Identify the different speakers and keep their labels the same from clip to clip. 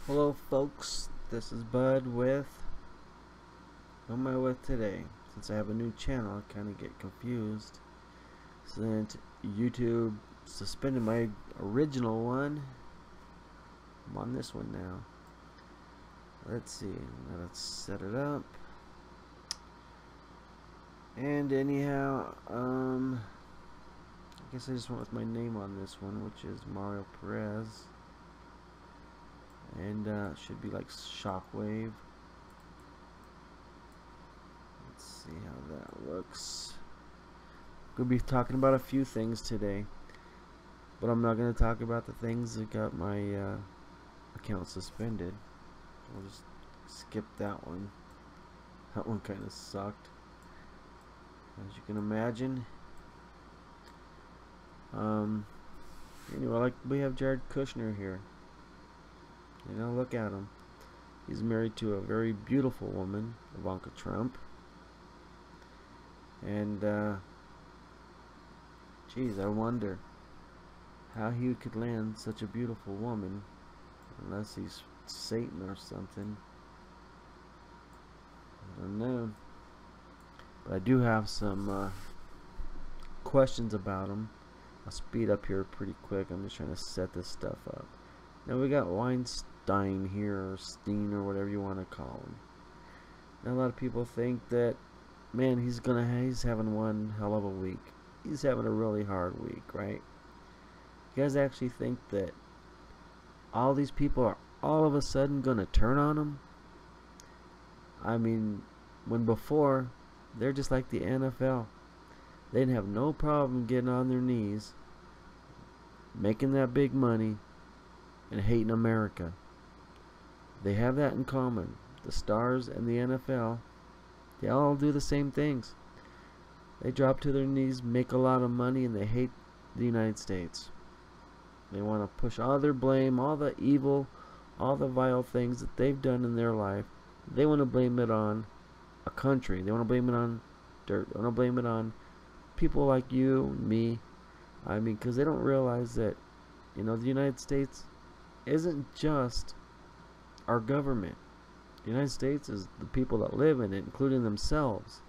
Speaker 1: Hello folks, this is Bud with who am I with today? Since I have a new channel, I kinda get confused. Since YouTube suspended my original one, I'm on this one now. Let's see, let's set it up. And anyhow, I guess I just went with my name on this one, which is Mario Perez. And it should be like Shockwave. Let's see how that looks. We'll be talking about a few things today, but I'm not going to talk about the things that got my account suspended. We'll just skip that one. That one kind of sucked, as you can imagine. Anyway, like we have Jared Kushner here. You know, look at him. He's married to a very beautiful woman, Ivanka Trump. And, geez, I wonder how he could land such a beautiful woman, unless he's Satan or something. I don't know. But I do have some questions about him. I'll speed up here pretty quick. I'm just trying to set this stuff up. Now we got Weinstein here, or Steen, or whatever you want to call him. Now a lot of people think that, man, he's having one hell of a week. He's having a really hard week, right? You guys actually think that all these people are all of a sudden gonna turn on him? I mean, when before they're just like the NFL. They'd have no problem getting on their knees, making that big money, and hating America. They have that in common. The stars and the NFL, they all do the same things. They drop to their knees, make a lot of money, and they hate the United States. They want to push all their blame, all the evil, all the vile things that they've done in their life. They want to blame it on a country. They want to blame it on dirt. They want to blame it on people like you and me. I mean, because they don't realize that, you know, the United States isn't just our government. The United States is the people that live in it, including themselves.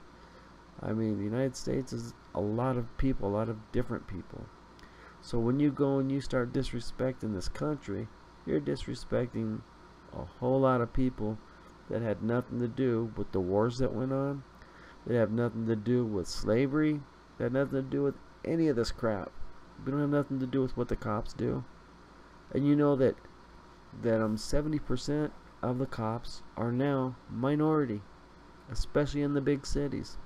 Speaker 1: I mean, the United States is a lot of people, a lot of different people. So when you go and you start disrespecting this country, you're disrespecting a whole lot of people that had nothing to do with the wars that went on. They have nothing to do with slavery. They have nothing to do with any of this crap. We don't have nothing to do with what the cops do. And you know that 70% of the cops are now minority, especially in the big cities.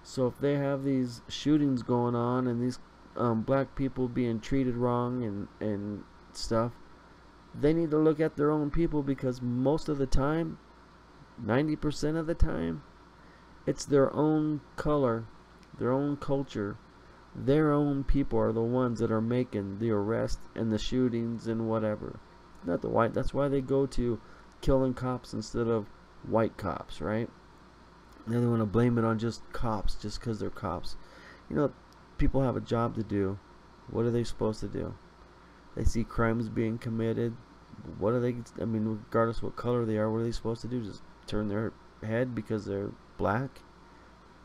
Speaker 1: So if they have these shootings going on and these black people being treated wrong and stuff, they need to look at their own people, because most of the time, 90% of the time, it's their own color, their own culture, their own people are the ones that are making the arrests and the shootings and whatever. Not the white. That's why they go to killing cops instead of white cops, right? And they want to blame it on just cops, just because they're cops. You know, people have a job to do. What are they supposed to do? They see crimes being committed. What are they? I mean, regardless what color they are, what are they supposed to do? Just turn their head because they're black?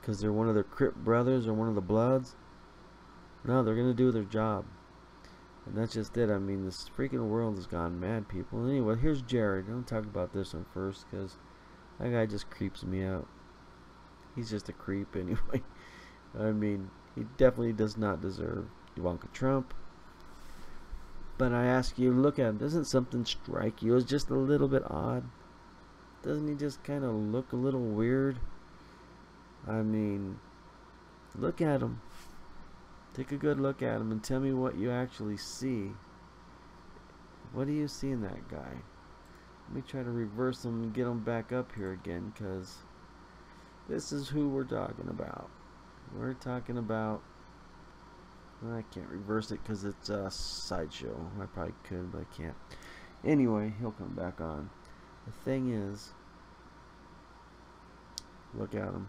Speaker 1: Because they're one of their Crip brothers or one of the Bloods? No, they're gonna do their job. And that's just it. I mean, this freaking world has gone mad, people. Anyway, here's Jared. I'm gonna talk about this one first, because that guy just creeps me out. He's just a creep anyway. I mean, he definitely does not deserve Ivanka Trump. But I ask you, look at him. Doesn't something strike you as just a little bit odd? Doesn't he just kind of look a little weird? I mean, look at him. Take a good look at him and tell me what you actually see. What do you see in that guy? Let me try to reverse him and get him back up here again, because this is who we're talking about. We're talking about... I can't reverse it because it's a sideshow. I probably could, but I can't. Anyway, he'll come back on. The thing is, look at him.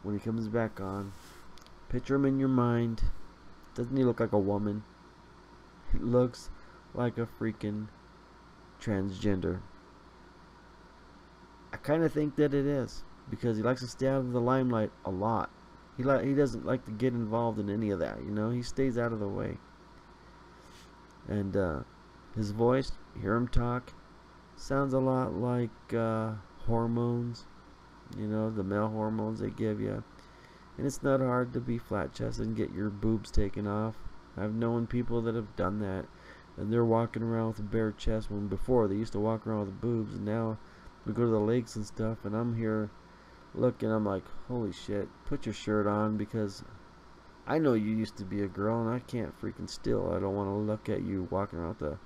Speaker 1: When he comes back on, picture him in your mind. Doesn't he look like a woman? He looks like a freaking transgender. I kind of think that it is, because he likes to stay out of the limelight a lot. He doesn't like to get involved in any of that, you know. He stays out of the way. And his voice, hear him talk, sounds a lot like hormones, you know, the male hormones they give you. And it's not hard to be flat chested and get your boobs taken off. I've known people that have done that, and they're walking around with a bare chest, when before they used to walk around with boobs, and now we go to the lakes and stuff, and I'm here looking, I'm like, holy shit, put your shirt on, because I know you used to be a girl, and I can't freaking still. I don't want to look at you walking around with a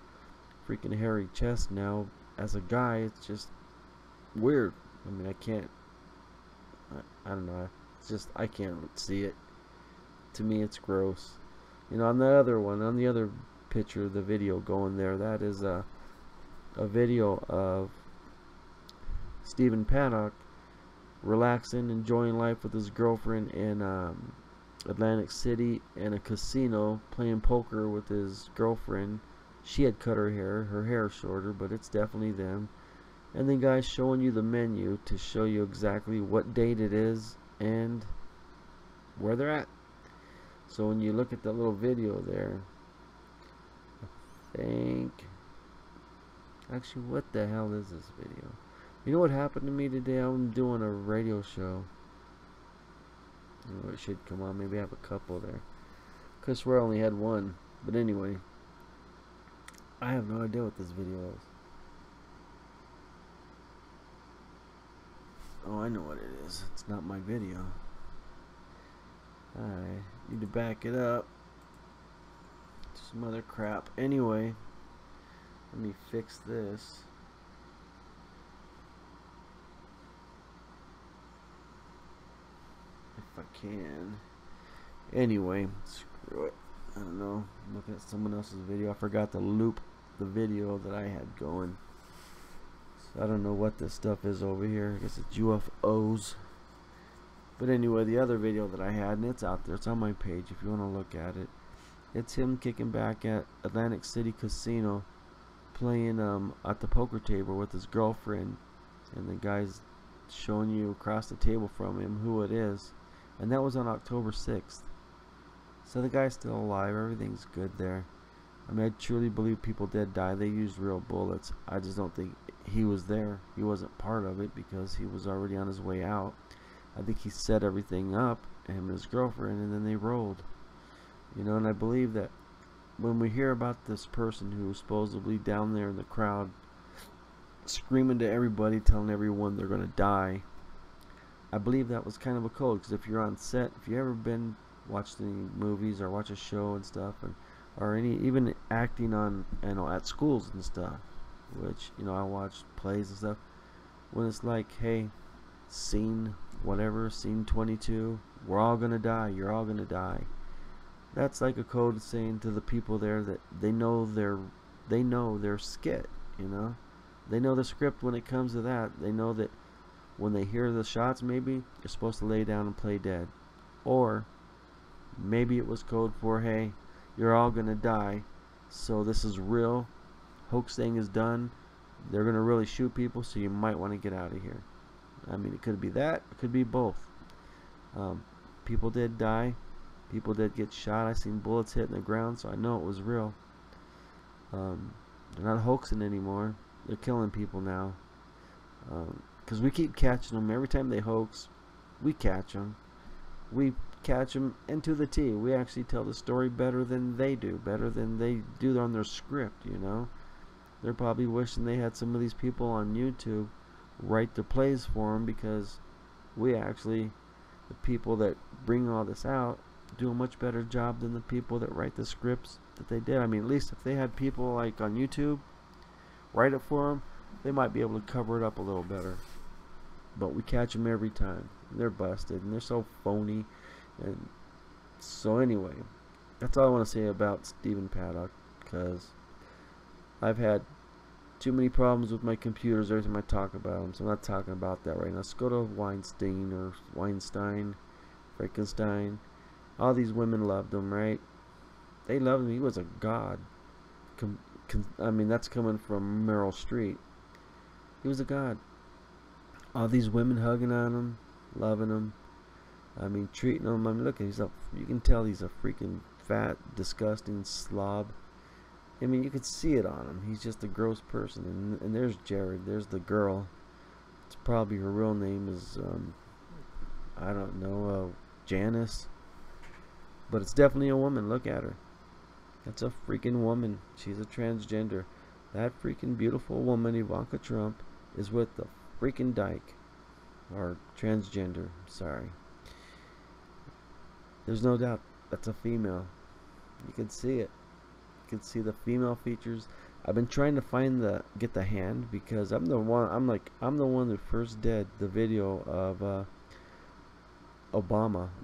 Speaker 1: freaking hairy chest now. As a guy, it's just weird. I mean, I can't, I don't know, it's just, I can't see it. To me, it's gross. You know, on the other one, on the other picture, the video going there, that is a video of Stephen Paddock relaxing, enjoying life with his girlfriend in Atlantic City, in a casino, playing poker with his girlfriend. She had cut her hair shorter, but it's definitely them. And then guys showing you the menu to show you exactly what date it is and where they're at. So when you look at that little video there, I think, actually, what the hell is this video? You know what happened to me today? I'm doing a radio show. Oh, it should come on. Maybe I have a couple there. Could have swear I only had one. But anyway, I have no idea what this video is. Oh, I know what it is. It's not my video. I need to back it up. Some other crap. Anyway, let me fix this. If I can. Anyway, screw it. I don't know. I'm looking at someone else's video. I forgot to loop the video that I had going. So I don't know what this stuff is over here. I guess it's UFOs. But anyway, the other video that I had, and it's out there. It's on my page if you want to look at it. It's him kicking back at Atlantic City Casino, playing at the poker table with his girlfriend, and the guy's showing you across the table from him who it is. And that was on October 6th. So the guy's still alive. Everything's good there. I mean, I truly believe people did die. They used real bullets. I just don't think he was there. He wasn't part of it because he was already on his way out. I think he set everything up, him and his girlfriend, and then they rolled. You know, and I believe that when we hear about this person who was supposedly down there in the crowd screaming to everybody, telling everyone they're going to die, I believe that was kind of a code. Because if you're on set, if you ever been watched any movies or watch a show and stuff, or any even acting on, you know, at schools and stuff, which, you know, I watch plays and stuff, when it's like, hey, scene whatever, scene 22, we're all gonna die, you're all gonna die. That's like a code saying to the people there that they know their skit, you know, they know the script. When it comes to that, they know that when they hear the shots, maybe you're supposed to lay down and play dead, or maybe it was code for, hey, you're all gonna die, so this is real, hoax thing is done, they're gonna really shoot people, so you might want to get out of here. I mean, it could be that, it could be both. People did die, people did get shot. I seen bullets hitting the ground, so I know it was real. They're not hoaxing anymore. They're killing people now. Because we keep catching them. Every time they hoax, we catch them. We catch them into the T. We actually tell the story better than they do, better than they do on their script, you know. They're probably wishing they had some of these people on YouTube write the plays for them, because we actually, the people that bring all this out, do a much better job than the people that write the scripts that they did. I mean, at least if they had people like on YouTube write it for them, they might be able to cover it up a little better. But we catch them every time. They're busted, and they're so phony. And so anyway, that's all I want to say about Stephen Paddock, because I've had too many problems with my computers every time I talk about them, so I'm not talking about that right now. Let's go to Weinstein, Frankenstein. All these women loved him, right? They loved him. He was a god. I mean, that's coming from Meryl Streep. He was a god. All these women hugging on him, loving him. I mean, treating him. I mean, look, you can tell he's a freaking fat, disgusting slob. I mean, you could see it on him. He's just a gross person. And there's Jared. There's the girl. It's probably her real name is, I don't know, Janice. But it's definitely a woman. Look at her. That's a freaking woman. She's a transgender. That freaking beautiful woman, Ivanka Trump, is with the freaking dyke. Or transgender. Sorry. There's no doubt that's a female. You can see it. You can see the female features. I've been trying to get the hand, because I'm the one that first did the video of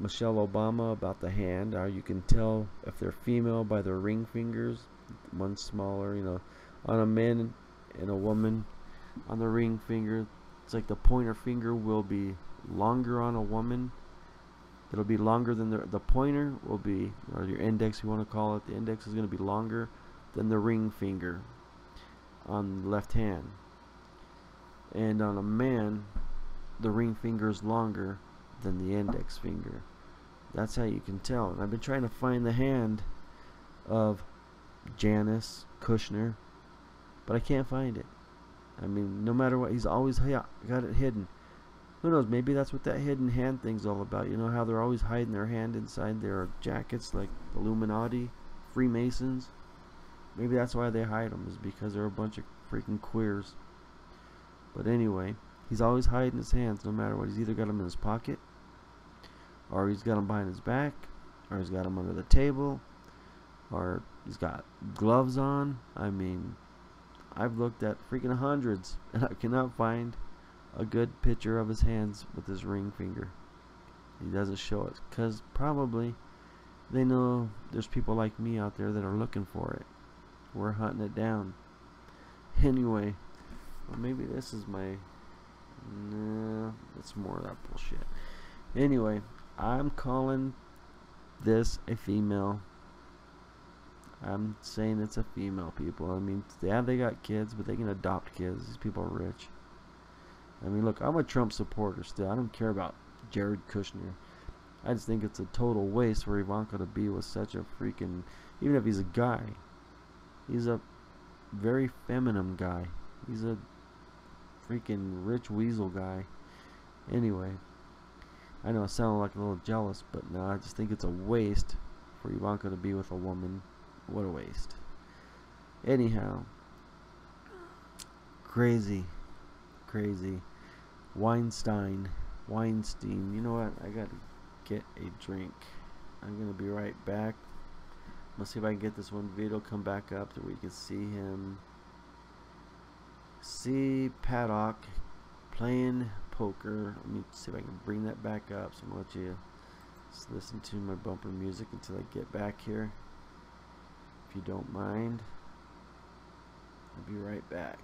Speaker 1: Michelle Obama, about the hand. How you can tell if they're female by their ring fingers. One smaller, you know, on a man and a woman. On the ring finger, it's like the pointer finger will be longer on a woman. It'll be longer than the pointer will be, or your index, you want to call it. The index is going to be longer than the ring finger on the left hand. And on a man, the ring finger is longer than the index finger. That's how you can tell. And I've been trying to find the hand of Janice Kushner, but I can't find it. I mean, no matter what, he's always got it hidden. Who knows, maybe that's what that hidden hand thing's all about. You know how they're always hiding their hand inside their jackets, like Illuminati, Freemasons? Maybe that's why they hide them, is because they're a bunch of freaking queers. But anyway, he's always hiding his hands no matter what. He's either got them in his pocket, or he's got them behind his back, or he's got them under the table, or he's got gloves on. I mean, I've looked at freaking hundreds, and I cannot find a good picture of his hands with his ring finger. He doesn't show it, because probably they know there's people like me out there that are looking for it. We're hunting it down. Anyway, well, maybe this is my... No, it's more of that bullshit. Anyway, I'm calling this a female. I'm saying it's a female, people. I mean, yeah, they got kids, but they can adopt kids. These people are rich. I mean, look, I'm a Trump supporter still. I don't care about Jared Kushner. I just think it's a total waste for Ivanka to be with such a freaking... Even if he's a guy, he's a very feminine guy. He's a freaking rich weasel guy. Anyway, I know I sound like a little jealous, but no, I just think it's a waste for Ivanka to be with a woman. What a waste. Anyhow, crazy. Weinstein. You know what? I gotta get a drink. I'm gonna be right back. Let's see if I can get this one video come back up so we can see him. See Paddock playing poker. Let me see if I can bring that back up. So I'm gonna let you just listen to my bumper music until I get back here, if you don't mind. I'll be right back.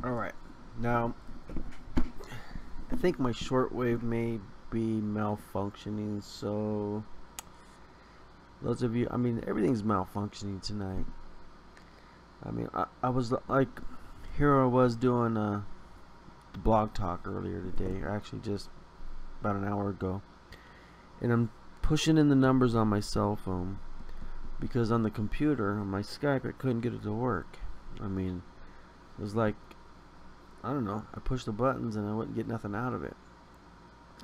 Speaker 1: Alright, now I think my shortwave may be malfunctioning, so those of you, I mean, everything's malfunctioning tonight. I mean, I was like, here I was doing the blog talk earlier today, or actually just about an hour ago, and I'm pushing in the numbers on my cell phone because on the computer, on my Skype, I couldn't get it to work. I mean, it was like, I don't know, I pushed the buttons and I wouldn't get nothing out of it.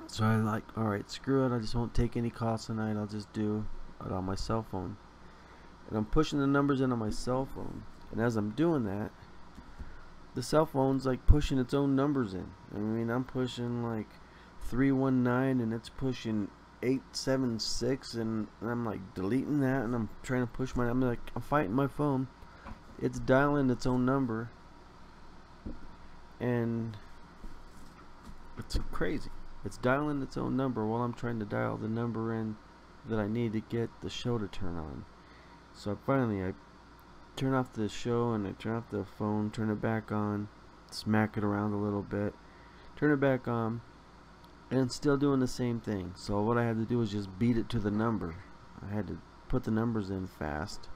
Speaker 1: So I like, alright, screw it, I just won't take any calls tonight, I'll just do it on my cell phone. And I'm pushing the numbers in on my cell phone, and as I'm doing that, the cell phone's like pushing its own numbers in. I mean, I'm pushing like 319 and it's pushing 876, and I'm like deleting that, and I'm trying to push I'm fighting my phone. It's dialing its own number, and it's crazy. It's dialing its own number while I'm trying to dial the number in that I need to get the show to turn on. So finally I turn off the show and I turn off the phone, turn it back on, smack it around a little bit, turn it back on, and it's still doing the same thing. So what I had to do was just beat it to the number. I had to put the numbers in faster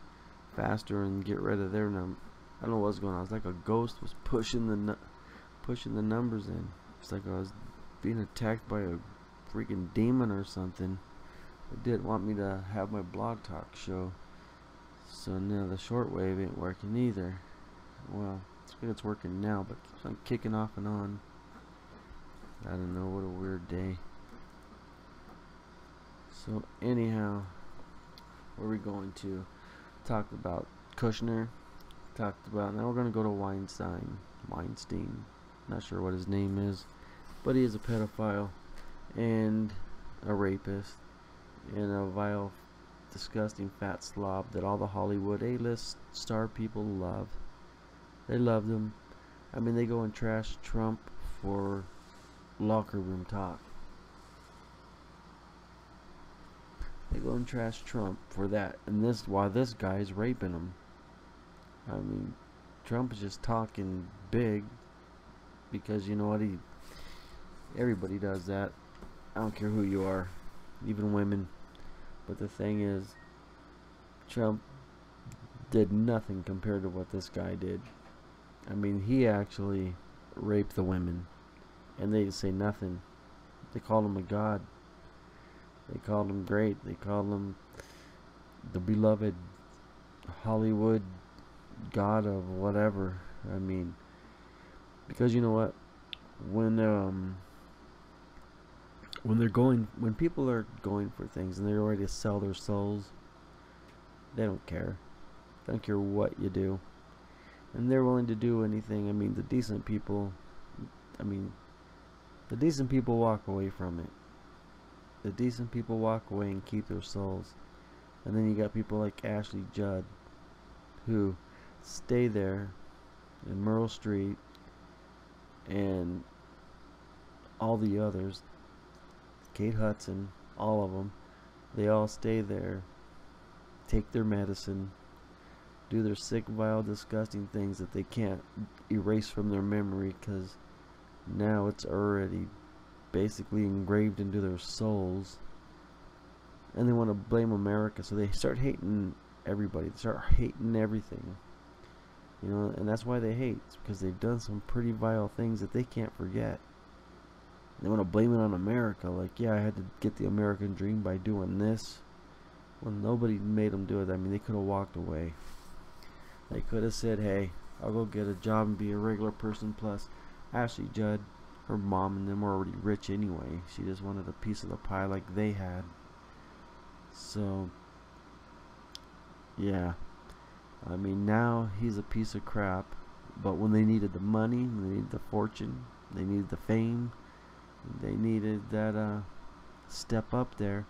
Speaker 1: and get rid of their number. I don't know what's going on. It's like a ghost was pushing the numbers in. It's like I was being attacked by a freaking demon or something. It didn't want me to have my blog talk show. So now the shortwave ain't working either. Well, it's good it's working now, but it keeps on kicking off and on. I don't know, what a weird day. So anyhow, where are we going to? Talked about Kushner. Talked about, now we're going to go to Weinstein. Not sure what his name is, but he is a pedophile and a rapist and a vile, disgusting fat slob that all the Hollywood A-list star people love. They love him. I mean, they go and trash Trump for locker room talk. They go and trash Trump for that, and why this guy is raping him. I mean, Trump is just talking big because you know what, everybody does that. I don't care who you are, even women. But the thing is, Trump did nothing compared to what this guy did. I mean, he actually raped the women, and they say nothing. They called him a god. They called him great. They called him the beloved Hollywood god of whatever. I mean, because you know what, when people are going for things and they're ready to sell their souls, they don't care. They don't care what you do, and they're willing to do anything. I mean, the decent people walk away from it. The decent people walk away and keep their souls. And then you got people like Ashley Judd who stay there in Merle Street, and all the others, Kate Hudson, all of them, they all stay there, take their medicine, do their sick, vile, disgusting things that they can't erase from their memory because now it's already basically engraved into their souls, and they want to blame America, so they start hating everybody. They start hating everything, you know, and that's why they hate. It's because they've done some pretty vile things that they can't forget. They want to blame it on America, like, yeah, I had to get the American dream by doing this. Well, nobody made them do it. I mean, they could have walked away. They could have said, hey, I'll go get a job and be a regular person. Plus, Ashley Judd, her mom and them were already rich anyway. She just wanted a piece of the pie like they had. So, yeah. I mean, now he's a piece of crap. But when they needed the money, they needed the fortune, they needed the fame, they needed that step up there,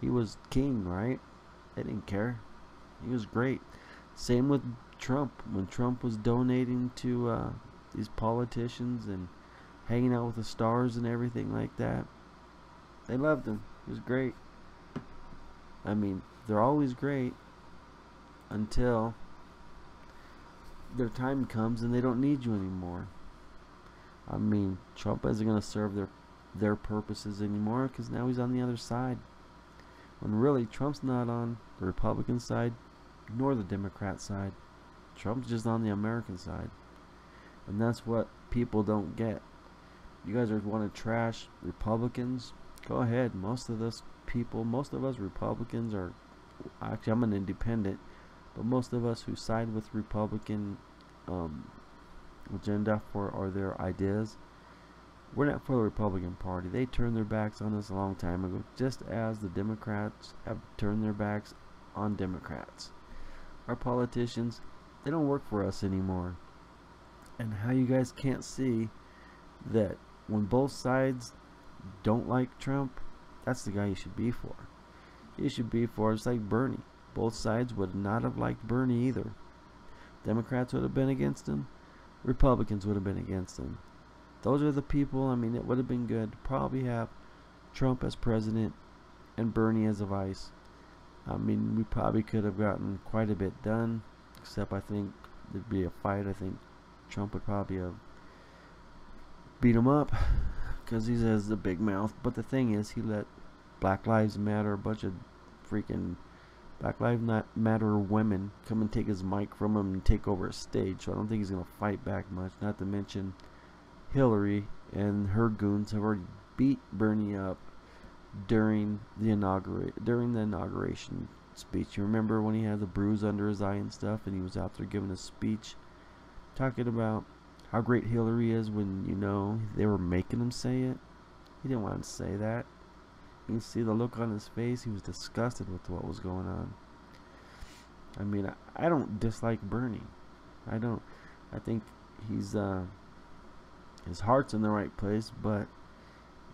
Speaker 1: he was king, right? They didn't care. He was great. Same with Trump. When Trump was donating to these politicians and hanging out with the stars and everything like that, they loved him. He was great. I mean, they're always great until their time comes and they don't need you anymore. I mean, Trump isn't going to serve their purposes anymore because now he's on the other side. When really, Trump's not on the Republican side nor the Democrat side. Trump's just on the American side. And that's what people don't get. You guys are want to trash Republicans? Go ahead. Most of us Republicans are, actually I'm an independent, but most of us who side with Republican agenda or their ideas, we're not for the Republican Party. They turned their backs on us a long time ago, just as the Democrats have turned their backs on Democrats. Our politicians, they don't work for us anymore. And how you guys can't see that when both sides don't like Trump, that's the guy you should be for. You should be for, it's like Bernie. Both sides would not have liked Bernie either. Democrats would have been against him. Republicans would have been against him. Those are the people, I mean, it would have been good to probably have Trump as president and Bernie as a vice. I mean, we probably could have gotten quite a bit done, except I think there'd be a fight. I think Trump would probably have beat him up because he has the big mouth. But the thing is, he let Black Lives Matter, a bunch of freaking Black Lives Matter women come and take his mic from him and take over his stage. So I don't think he's going to fight back much. Not to mention Hillary and her goons have already beat Bernie up during the inauguration speech. You remember when he had the bruise under his eye and stuff, and he was out there giving a speech talking about how great Hillary is when, you know, they were making him say it. He didn't want to say that. You see the look on his face. He was disgusted with what was going on. I mean, I don't dislike Bernie. I don't. I think he's his heart's in the right place, but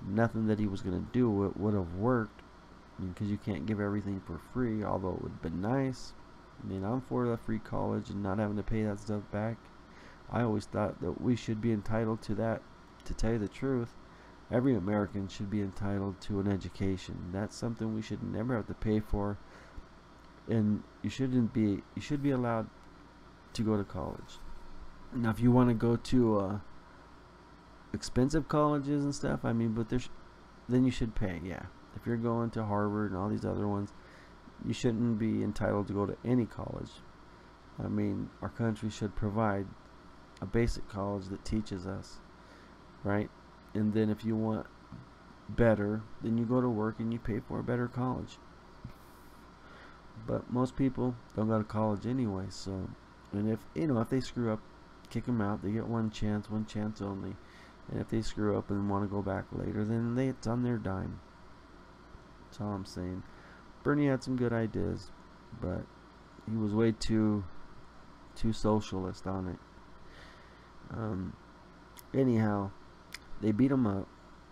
Speaker 1: nothing that he was going to do it would have worked, because you can't give everything for free, although it would have been nice. I mean, I'm for the free college and not having to pay that stuff back. I always thought that we should be entitled to that. To tell you the truth, every American should be entitled to an education. That's something we should never have to pay for, and you should be allowed to go to college. Now, if you want to go to expensive colleges and stuff, I mean, but then you should pay. Yeah, if you're going to Harvard and all these other ones, you shouldn't be entitled to go to any college. I mean, our country should provide a basic college that teaches us, right? And then if you want better, then you go to work and you pay for a better college. But most people don't go to college anyway, so, and if they screw up, kick them out. They get one chance only. And if they screw up and want to go back later, then it's on their dime. That's all I'm saying. Bernie had some good ideas, but he was way too socialist on it. Anyhow, they beat him up.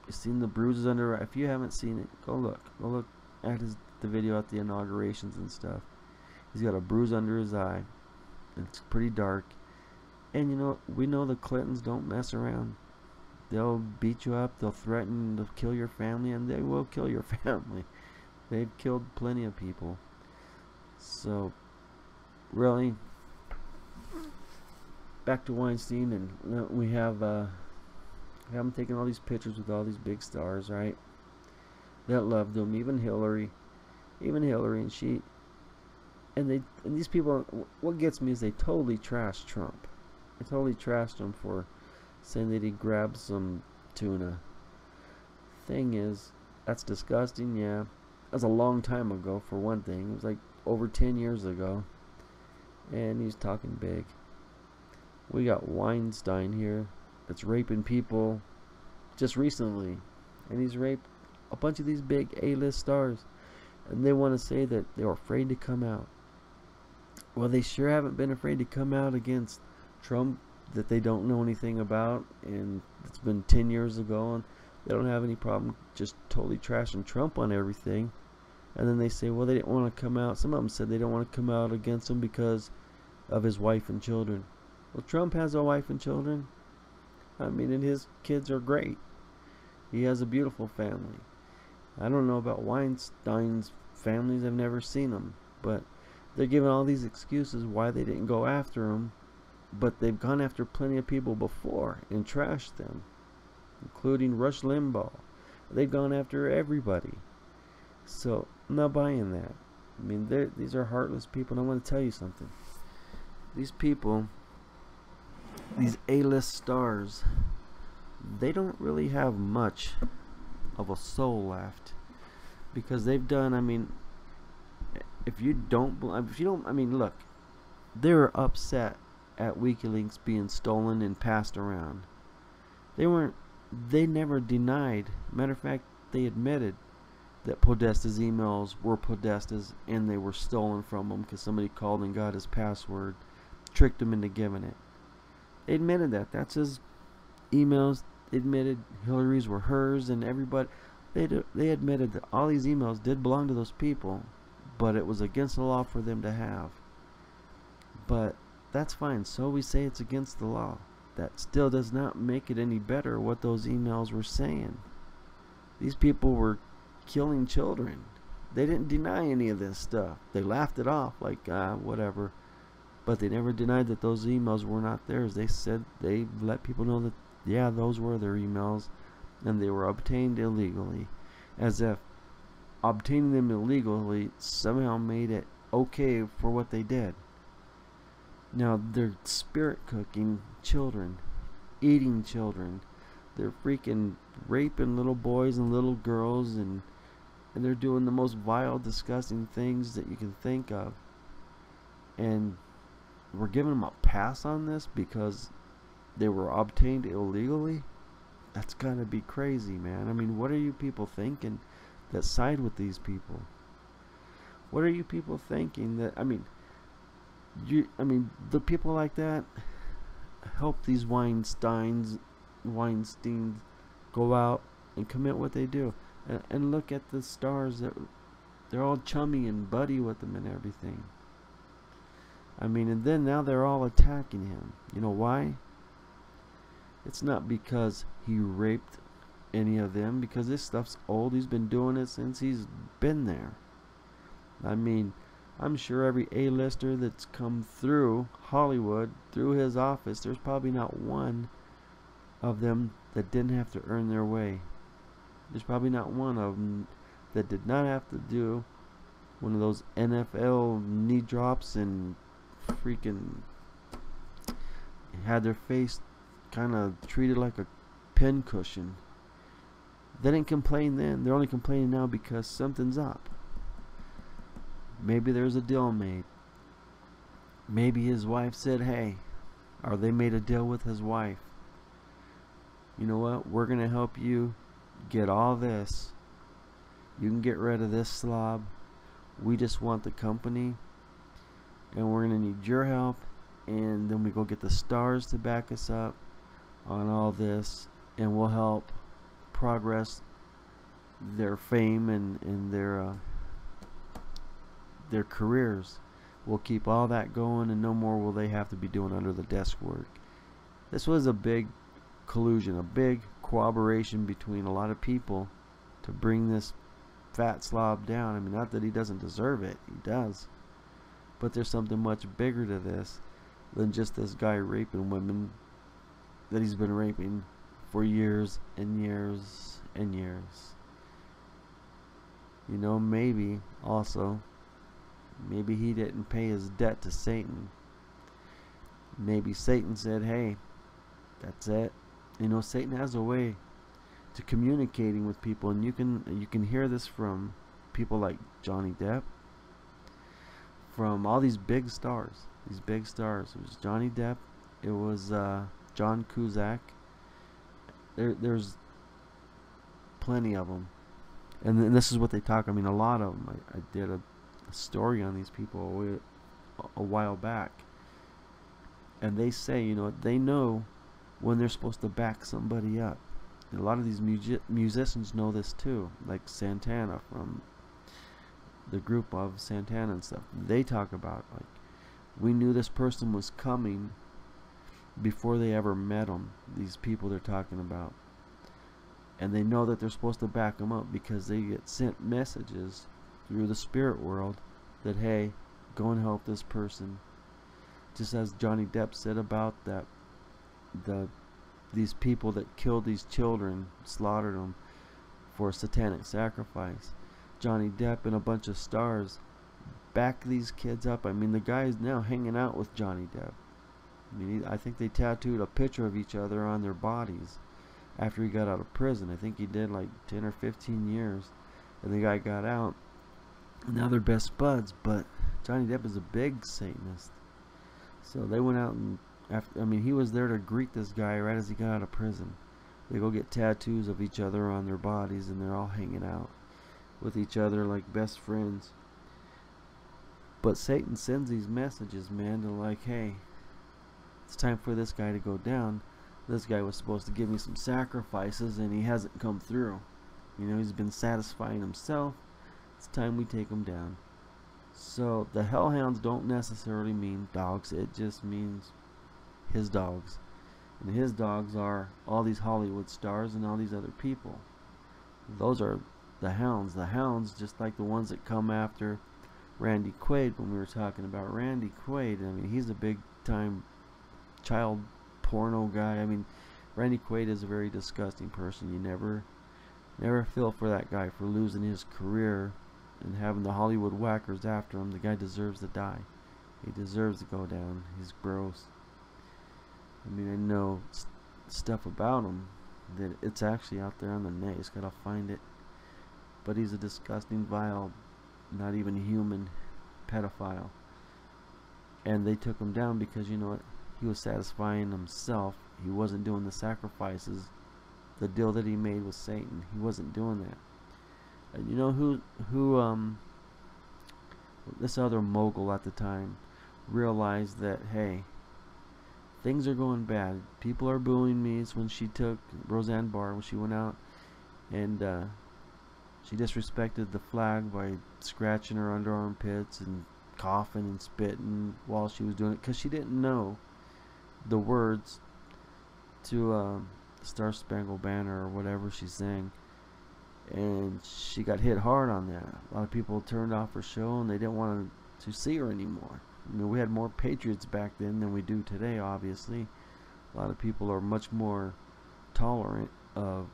Speaker 1: You've seen the bruises under. If you haven't seen it, go look at the video at the inaugurations and stuff. He's got a bruise under his eye. It's pretty dark. And you know, we know the Clintons don't mess around. They'll beat you up. They'll threaten to kill your family, and they will kill your family. They've killed plenty of people. So, really, back to Weinstein, and we have him taking all these pictures with all these big stars, right? That loved him, even Hillary, and these people. What gets me is they totally trashed Trump. They totally trashed him for saying that he grabbed some tuna. Thing is, that's disgusting. Yeah, that's a long time ago. For one thing, it was like over 10 years ago, and he's talking big. We got Weinstein here that's raping people just recently, and he's raped a bunch of these big A-list stars, and they want to say that they were afraid to come out. Well, they sure haven't been afraid to come out against Trump that they don't know anything about, and it's been 10 years ago, and they don't have any problem just totally trashing Trump on everything. And then they say, well, they didn't want to come out. Some of them said they don't want to come out against him because of his wife and children. Well, Trump has a wife and children. I mean, and his kids are great. He has a beautiful family. I don't know about Weinstein's families. I've never seen them. But they're giving all these excuses why they didn't go after him. but they've gone after plenty of people before and trashed them, including Rush Limbaugh. They've gone after everybody. So I'm not buying that. I mean, these are heartless people, and I want to tell you something. These people, these A-list stars, they don't really have much of a soul left, because they've done, I mean, I mean, look, they were upset at WikiLeaks being stolen and passed around. They never denied. Matter of fact, they admitted that Podesta's emails were Podesta's and they were stolen from him because somebody called and got his password, tricked him into giving it. They admitted that. That's his emails. They admitted Hillary's were hers, and everybody. They admitted that all these emails did belong to those people, but it was against the law for them to have. But that's fine. So we say it's against the law. That still does not make it any better what those emails were saying. These people were killing children. They didn't deny any of this stuff. They laughed it off like, whatever. But they never denied that those emails were not theirs. They said, they let people know that, yeah, those were their emails, and they were obtained illegally. As if obtaining them illegally somehow made it okay for what they did. Now, they're spirit cooking children, eating children. They're freaking raping little boys and little girls, and they're doing the most vile, disgusting things that you can think of. And we're giving them a pass on this because they were obtained illegally? That's gotta be crazy, man. I mean, what are you people thinking that side with these people? What are you people thinking that, I mean, the people like that help these Weinsteins go out and commit what they do. And look at the stars that they're all chummy and buddy with them and everything. I mean, and then now they're all attacking him. You know why? It's not because he raped any of them, because this stuff's old. He's been doing it since he's been there. I mean, I'm sure every A-lister that's come through Hollywood, through his office, there's probably not one of them that didn't have to earn their way. There's probably not one of them that did not have to do one of those NFL knee drops and freaking had their face kind of treated like a pin cushion. They didn't complain then. They're only complaining now because something's up. Maybe there's a deal made. Maybe his wife said, hey, or they made a deal with his wife. You know what? We're going to help you get all this. You can get rid of this slob. We just want the company. And we're going to need your help. And then we go get the stars to back us up on all this. And we'll help progress their fame and their careers. We'll keep all that going, and no more will they have to be doing under the desk work. This was a big collusion, a big cooperation between a lot of people to bring this fat slob down. I mean, not that he doesn't deserve it, he does, but there's something much bigger to this than just this guy raping women that he's been raping for years and years and years. You know, maybe he didn't pay his debt to Satan. Maybe Satan said, hey, that's it. You know, Satan has a way to communicating with people, and you can hear this from people like Johnny Depp, from all these big stars. It was Johnny Depp, it was John Cusack. There's plenty of them, and this is what they talk. I mean, a lot of them. I did a story on these people a while back, and they say, you know, they know when they're supposed to back somebody up. And a lot of these musicians know this too, like Santana, from the group of Santana and stuff. They talk about, like, we knew this person was coming before they ever met him, these people they're talking about, and they know that they're supposed to back them up because they get sent messages through the spirit world that, hey, go and help this person. just as Johnny Depp said about that, these people that killed these children, slaughtered them for a satanic sacrifice. Johnny Depp and a bunch of stars back these kids up. I mean, the guy's now hanging out with Johnny Depp. I mean, I think they tattooed a picture of each other on their bodies after he got out of prison. I think he did like 10 or 15 years, and the guy got out, and now they're best buds. But Johnny Depp is a big Satanist, so they went out and he was there to greet this guy right as he got out of prison. They go get tattoos of each other on their bodies, and they're all hanging out with each other like best friends. But Satan sends these messages, man, to like, hey, it's time for this guy to go down. This guy was supposed to give me some sacrifices, and he hasn't come through. You know, he's been satisfying himself. It's time we take him down. So the hellhounds don't necessarily mean dogs. It just means his dogs. And his dogs are all these Hollywood stars and all these other people. Those are the hounds. The hounds, just like the ones that come after Randy Quaid, when we were talking about Randy Quaid. I mean, he's a big time child porno guy. I mean, Randy Quaid is a very disgusting person. You never feel for that guy for losing his career and having the Hollywood whackers after him. The guy deserves to die. He deserves to go down. He's gross. I mean, I know stuff about him that it's actually out there on the net. You just gotta find it. But he's a disgusting, vile, not even human pedophile. And they took him down because, you know what, he was satisfying himself. He wasn't doing the sacrifices. The deal that he made with Satan, he wasn't doing that. And you know who this other mogul at the time realized that, hey, things are going bad. People are booing me. It's when she took Roseanne Barr, when she went out and she disrespected the flag by scratching her underarm pits and coughing and spitting while she was doing it, because she didn't know the words to Star Spangled Banner or whatever she sang, and she got hit hard on that. A lot of people turned off her show, and they didn't want to see her anymore. I mean, we had more patriots back then than we do today, obviously. A lot of people are much more tolerant of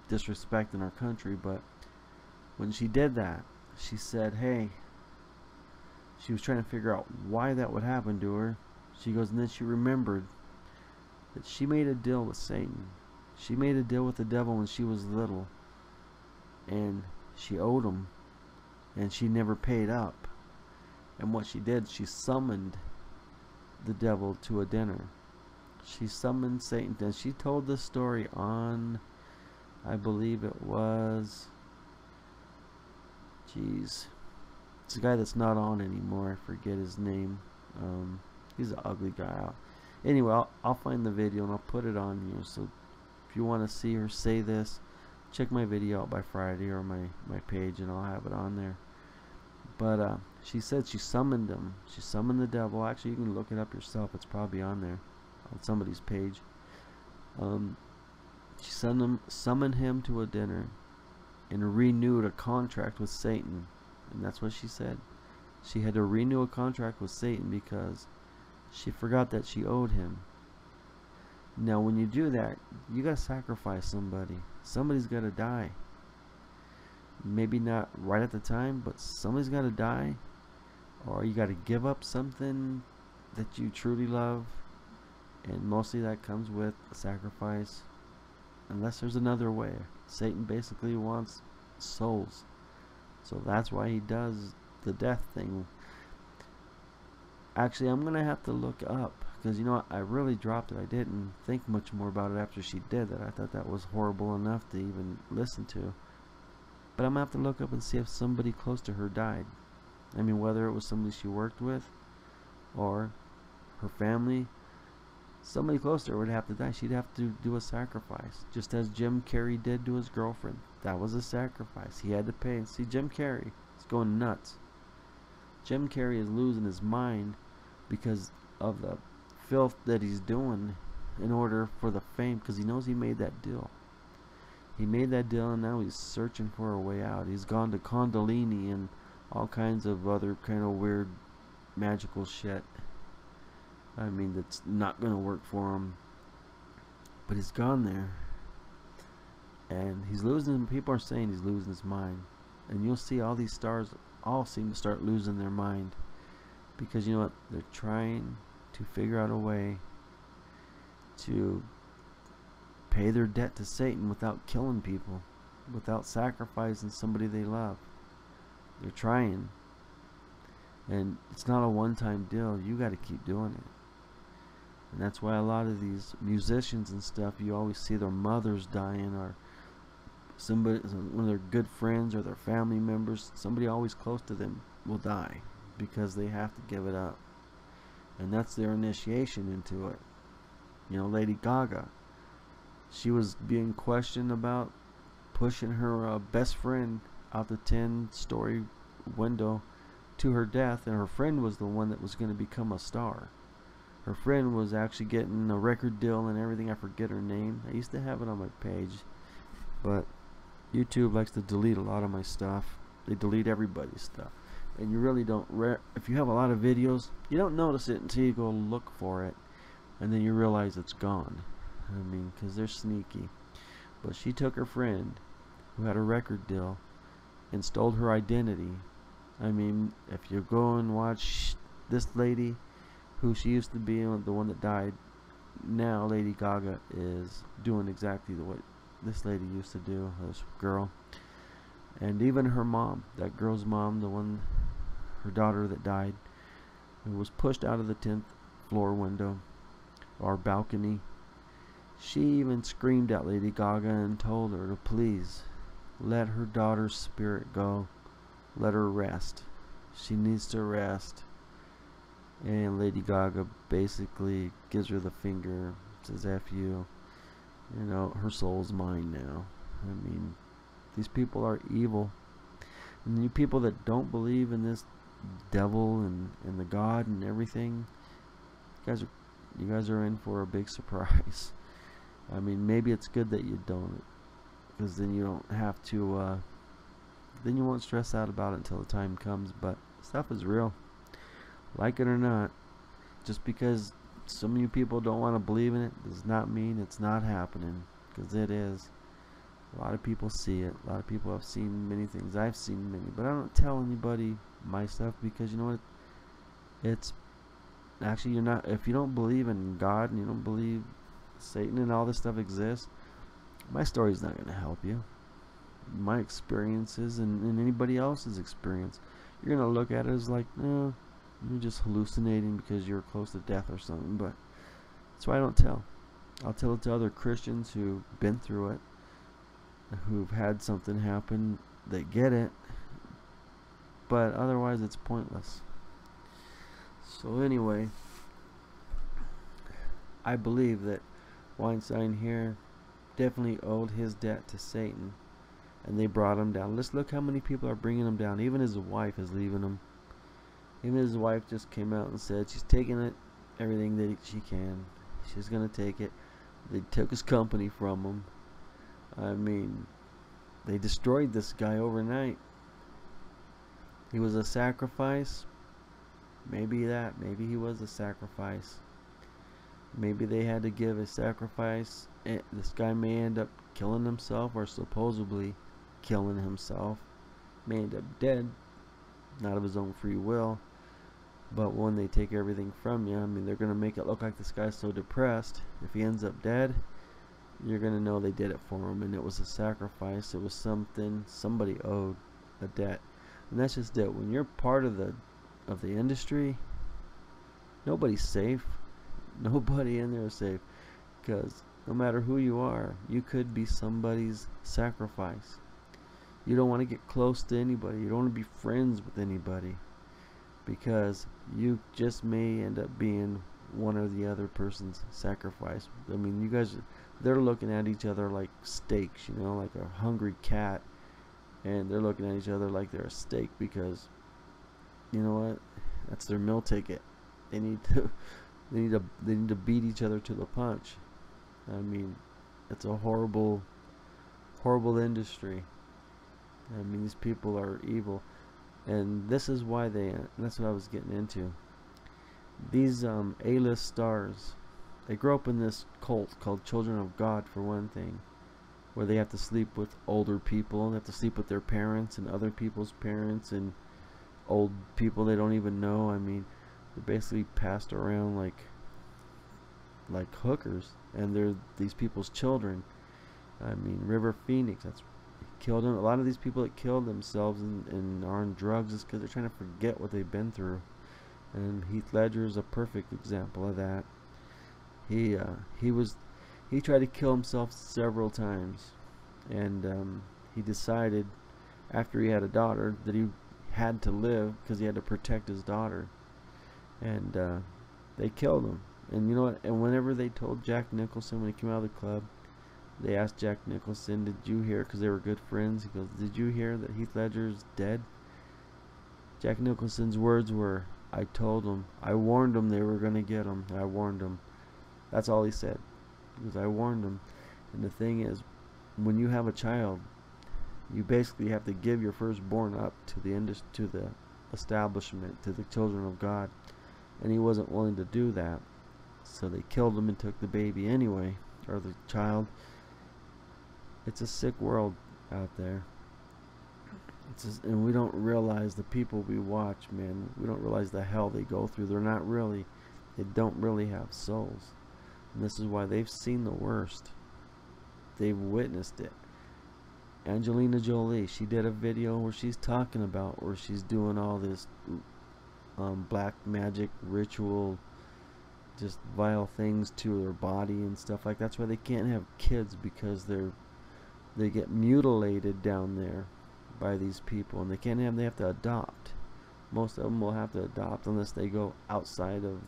Speaker 1: disrespecting our country, but when she did that, she said, hey, she was trying to figure out why that would happen to her. She goes, and then she remembered that she made a deal with Satan. She made a deal with the devil when she was little, and she owed him, and she never paid up. And what she did, she summoned the devil to a dinner. She summoned Satan, and she told this story on, I believe it was, jeez, it's a guy that's not on anymore. I forget his name. He's an ugly guy. Anyway, I'll find the video and I'll put it on here. So if you want to see her say this, check my video out by Friday or my page, and I'll have it on there. But she said she summoned him. She summoned the devil. Actually, you can look it up yourself. It's probably on there on somebody's page. She summoned him to a dinner and renewed a contract with Satan. And that's what she said. She had to renew a contract with Satan because she forgot that she owed him. Now, when you do that, you gotta sacrifice somebody. Somebody's gotta die. Maybe not right at the time, but somebody's gotta die. Or you gotta give up something that you truly love. And mostly that comes with a sacrifice. Unless there's another way. Satan basically wants souls. So that's why he does the death thing. Actually, I'm going to have to look up, because, you know what, I really dropped it. I didn't think much more about it after she did that. I thought that was horrible enough to even listen to. But I'm going to have to look up and see if somebody close to her died. I mean, whether it was somebody she worked with or her family. Somebody close to her would have to die. She'd have to do a sacrifice, just as Jim Carrey did to his girlfriend. That was a sacrifice. He had to pay. See, Jim Carrey is going nuts. Jim Carrey is losing his mind because of the filth that he's doing in order for the fame, because he knows he made that deal. He made that deal, and now he's searching for a way out. He's gone to Kundalini and all kinds of other kind of weird magical shit. I mean, that's not going to work for him. But he's gone there. And he's losing, people are saying he's losing his mind. And you'll see all these stars all seem to start losing their mind. Because you know what? They're trying to figure out a way to pay their debt to Satan without killing people, without sacrificing somebody they love. They're trying. And it's not a one-time deal. You got to keep doing it. And that's why a lot of these musicians and stuff, you always see their mothers dying, or somebody, one of their good friends or their family members, somebody always close to them will die because they have to give it up. And that's their initiation into it. You know, Lady Gaga, she was being questioned about pushing her best friend out the 10-story window to her death, and her friend was the one that was going to become a star. Her friend was actually getting a record deal and everything. I forget her name. I used to have it on my page, but YouTube likes to delete a lot of my stuff. They delete everybody's stuff, and you really don't if you have a lot of videos, you don't notice it until you go look for it, and then you realize it's gone. I mean, because they're sneaky. But she took her friend who had a record deal and stole her identity. I mean, if you go and watch this lady, who she used to be, the one that died, now Lady Gaga is doing exactly what this lady used to do, this girl. And even her mom, that girl's mom, the one, her daughter that died, who was pushed out of the 10th floor window or balcony, she even screamed at Lady Gaga and told her to please let her daughter's spirit go. Let her rest. She needs to rest. And Lady Gaga basically gives her the finger, says F you. You know, her soul's mine now. I mean, these people are evil. And you people that don't believe in this devil and the God and everything, you guys are in for a big surprise. I mean, maybe it's good that you don't, because then you don't have to, then you won't stress out about it until the time comes. But stuff is real. Like it or not, just because some of you people don't want to believe in it does not mean it's not happening, because it is. A lot of people see it. A lot of people have seen many things. I've seen many, but I don't tell anybody my stuff, because you know what? It's actually, you're not, if you don't believe in God and you don't believe Satan and all this stuff exists, my story's not going to help you. My experiences and anybody else's experience, you're going to look at it as like, no, you're just hallucinating because you're close to death or something. But that's why I don't tell. I'll tell it to other Christians who've been through it, who've had something happen. They get it, but otherwise it's pointless. So anyway, I believe that Weinstein here definitely owed his debt to Satan, and they brought him down. Let's look how many people are bringing him down. Even his wife is leaving him. Even his wife just came out and said she's taking it, everything that she can. She's gonna take it. They took his company from him. I mean, they destroyed this guy overnight. He was a sacrifice. Maybe he was a sacrifice. Maybe they had to give a sacrifice. This guy may end up killing himself, or supposedly killing himself. May end up dead, not of his own free will. But when they take everything from you, I mean, they're going to make it look like this guy's so depressed. If he ends up dead, you're going to know they did it for him, and it was a sacrifice. It was something somebody owed, a debt. And that's just it. When you're part of the industry, nobody's safe. Nobody in there is safe, because no matter who you are, you could be somebody's sacrifice. You don't want to get close to anybody. You don't want to be friends with anybody, because you just may end up being one or the other person's sacrifice. I mean, you guys, they're looking at each other like steaks, you know, like a hungry cat, and they're looking at each other like they're a steak, because you know what? That's their meal ticket. They need to beat each other to the punch. I mean, it's a horrible industry. I mean, these people are evil, and this is why that's what I was getting into. These A-list stars, they grow up in this cult called Children of God, for one thing, where they have to sleep with older people, they have to sleep with their parents and other people's parents and old people they don't even know. I mean, they're basically passed around like hookers, and they're these people's children. I mean, River Phoenix, that's killed him. A lot of these people that killed themselves and are on drugs is because they're trying to forget what they've been through. And Heath Ledger is a perfect example of that. He he was he tried to kill himself several times, and he decided after he had a daughter that he had to live because he had to protect his daughter, and they killed him. And you know what? And whenever they told Jack Nicholson when he came out of the club, they asked Jack Nicholson, "Did you hear?" Because they were good friends. He goes, "Did you hear that Heath Ledger's dead?" Jack Nicholson's words were, "I told them. I warned them they were gonna get him. I warned them." That's all he said. Because I warned them. And the thing is, when you have a child, you basically have to give your firstborn up to the establishment, to the children of God. And he wasn't willing to do that. So they killed him and took the baby anyway, or the child. It's a sick world out there. And we don't realize the people we watch, man. We don't realize the hell they go through. They don't really have souls. And this is why they've seen the worst. They've witnessed it. Angelina Jolie, she did a video where she's talking about where she's doing all this black magic ritual, just vile things to their body and stuff like that. That's why they can't have kids, because they get mutilated down there by these people, and they have to adopt. Most of them will have to adopt unless they go outside of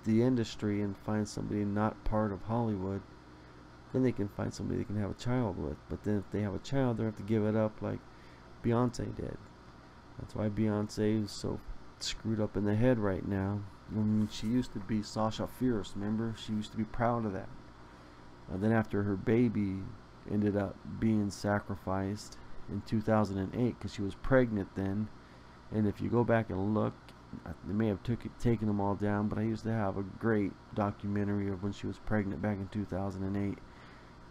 Speaker 1: the industry and find somebody not part of Hollywood. Then they can find somebody they can have a child with. But then if they have a child, they have to give it up like Beyonce did. That's why Beyonce is so screwed up in the head right now. I mean, she used to be Sasha Fierce, remember? She used to be proud of that. Then after her baby ended up being sacrificed in 2008, because she was pregnant then, and if you go back and look, they may have taken them all down, but I used to have a great documentary of when she was pregnant back in 2008,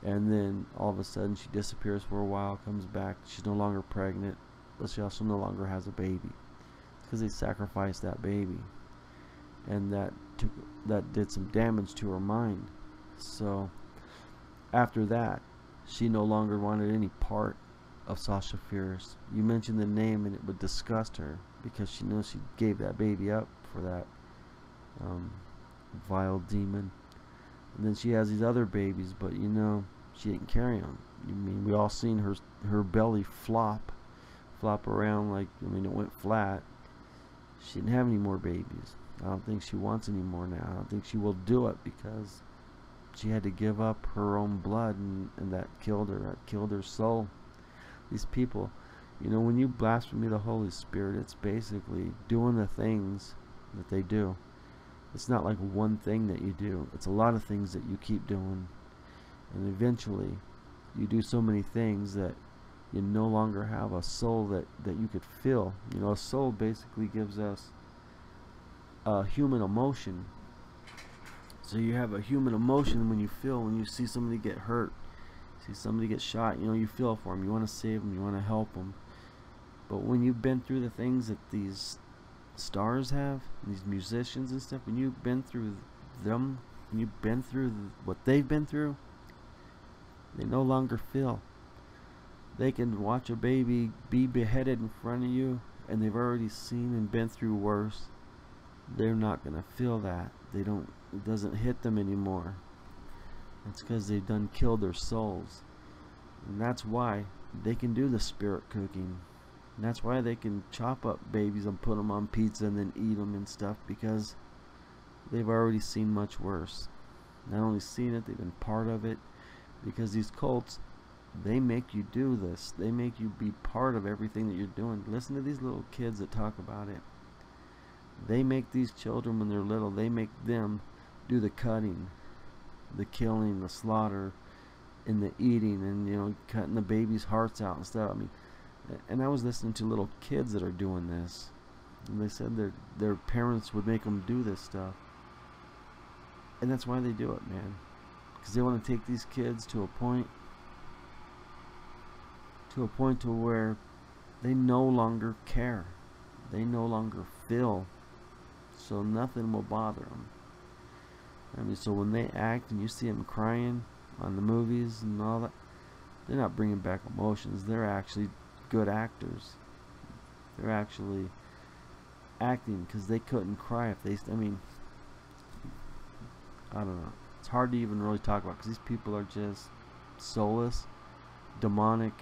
Speaker 1: and then all of a sudden she disappears for a while, comes back, she's no longer pregnant, but she also no longer has a baby, because they sacrificed that baby, and that did some damage to her mind. So after that, she no longer wanted any part of Sasha Fierce. You mentioned the name and it would disgust her, because she knows she gave that baby up for that vile demon. And then she has these other babies, but you know, she didn't carry them. I mean, we all seen her belly flop around, like, I mean, it went flat. She didn't have any more babies. I don't think she wants any more now. I don't think she will do it, because she had to give up her own blood, and that killed her. That killed her soul. These people, you know, when you blaspheme the Holy Spirit, it's basically doing the things that they do. It's not like one thing that you do. It's a lot of things that you keep doing. And eventually, you do so many things that you no longer have a soul that you could feel. You know, a soul basically gives us a human emotion. So you have a human emotion when you see somebody get hurt, see somebody get shot, you know, you feel for them, you want to save them, you want to help them. But when you've been through the things that these stars have, these musicians and stuff, when you've been through them, when you've been through what they've been through, they no longer feel. They can watch a baby be beheaded in front of you, and they've already seen and been through worse. They're not going to feel that. It doesn't hit them anymore. It's because they've done killed their souls. And that's why they can do the spirit cooking. And that's why they can chop up babies and put them on pizza and then eat them and stuff, because they've already seen much worse. Not only seen it, they've been part of it. Because these cults, they make you do this. They make you be part of everything that you're doing. Listen to these little kids that talk about it. They make these children, when they're little, they make them do the cutting, the killing, the slaughter, and the eating, and, you know, cutting the babies' hearts out and stuff. I mean, and I was listening to little kids that are doing this. And they said their parents would make them do this stuff. And that's why they do it, man. Because they want to take these kids to a point to where they no longer care. They no longer feel. So nothing will bother them. I mean, so when they act and you see them crying on the movies and all that, they're not bringing back emotions. They're actually good actors. They're actually acting because they couldn't cry if they. I mean, I don't know. It's hard to even really talk about because these people are just soulless, demonic.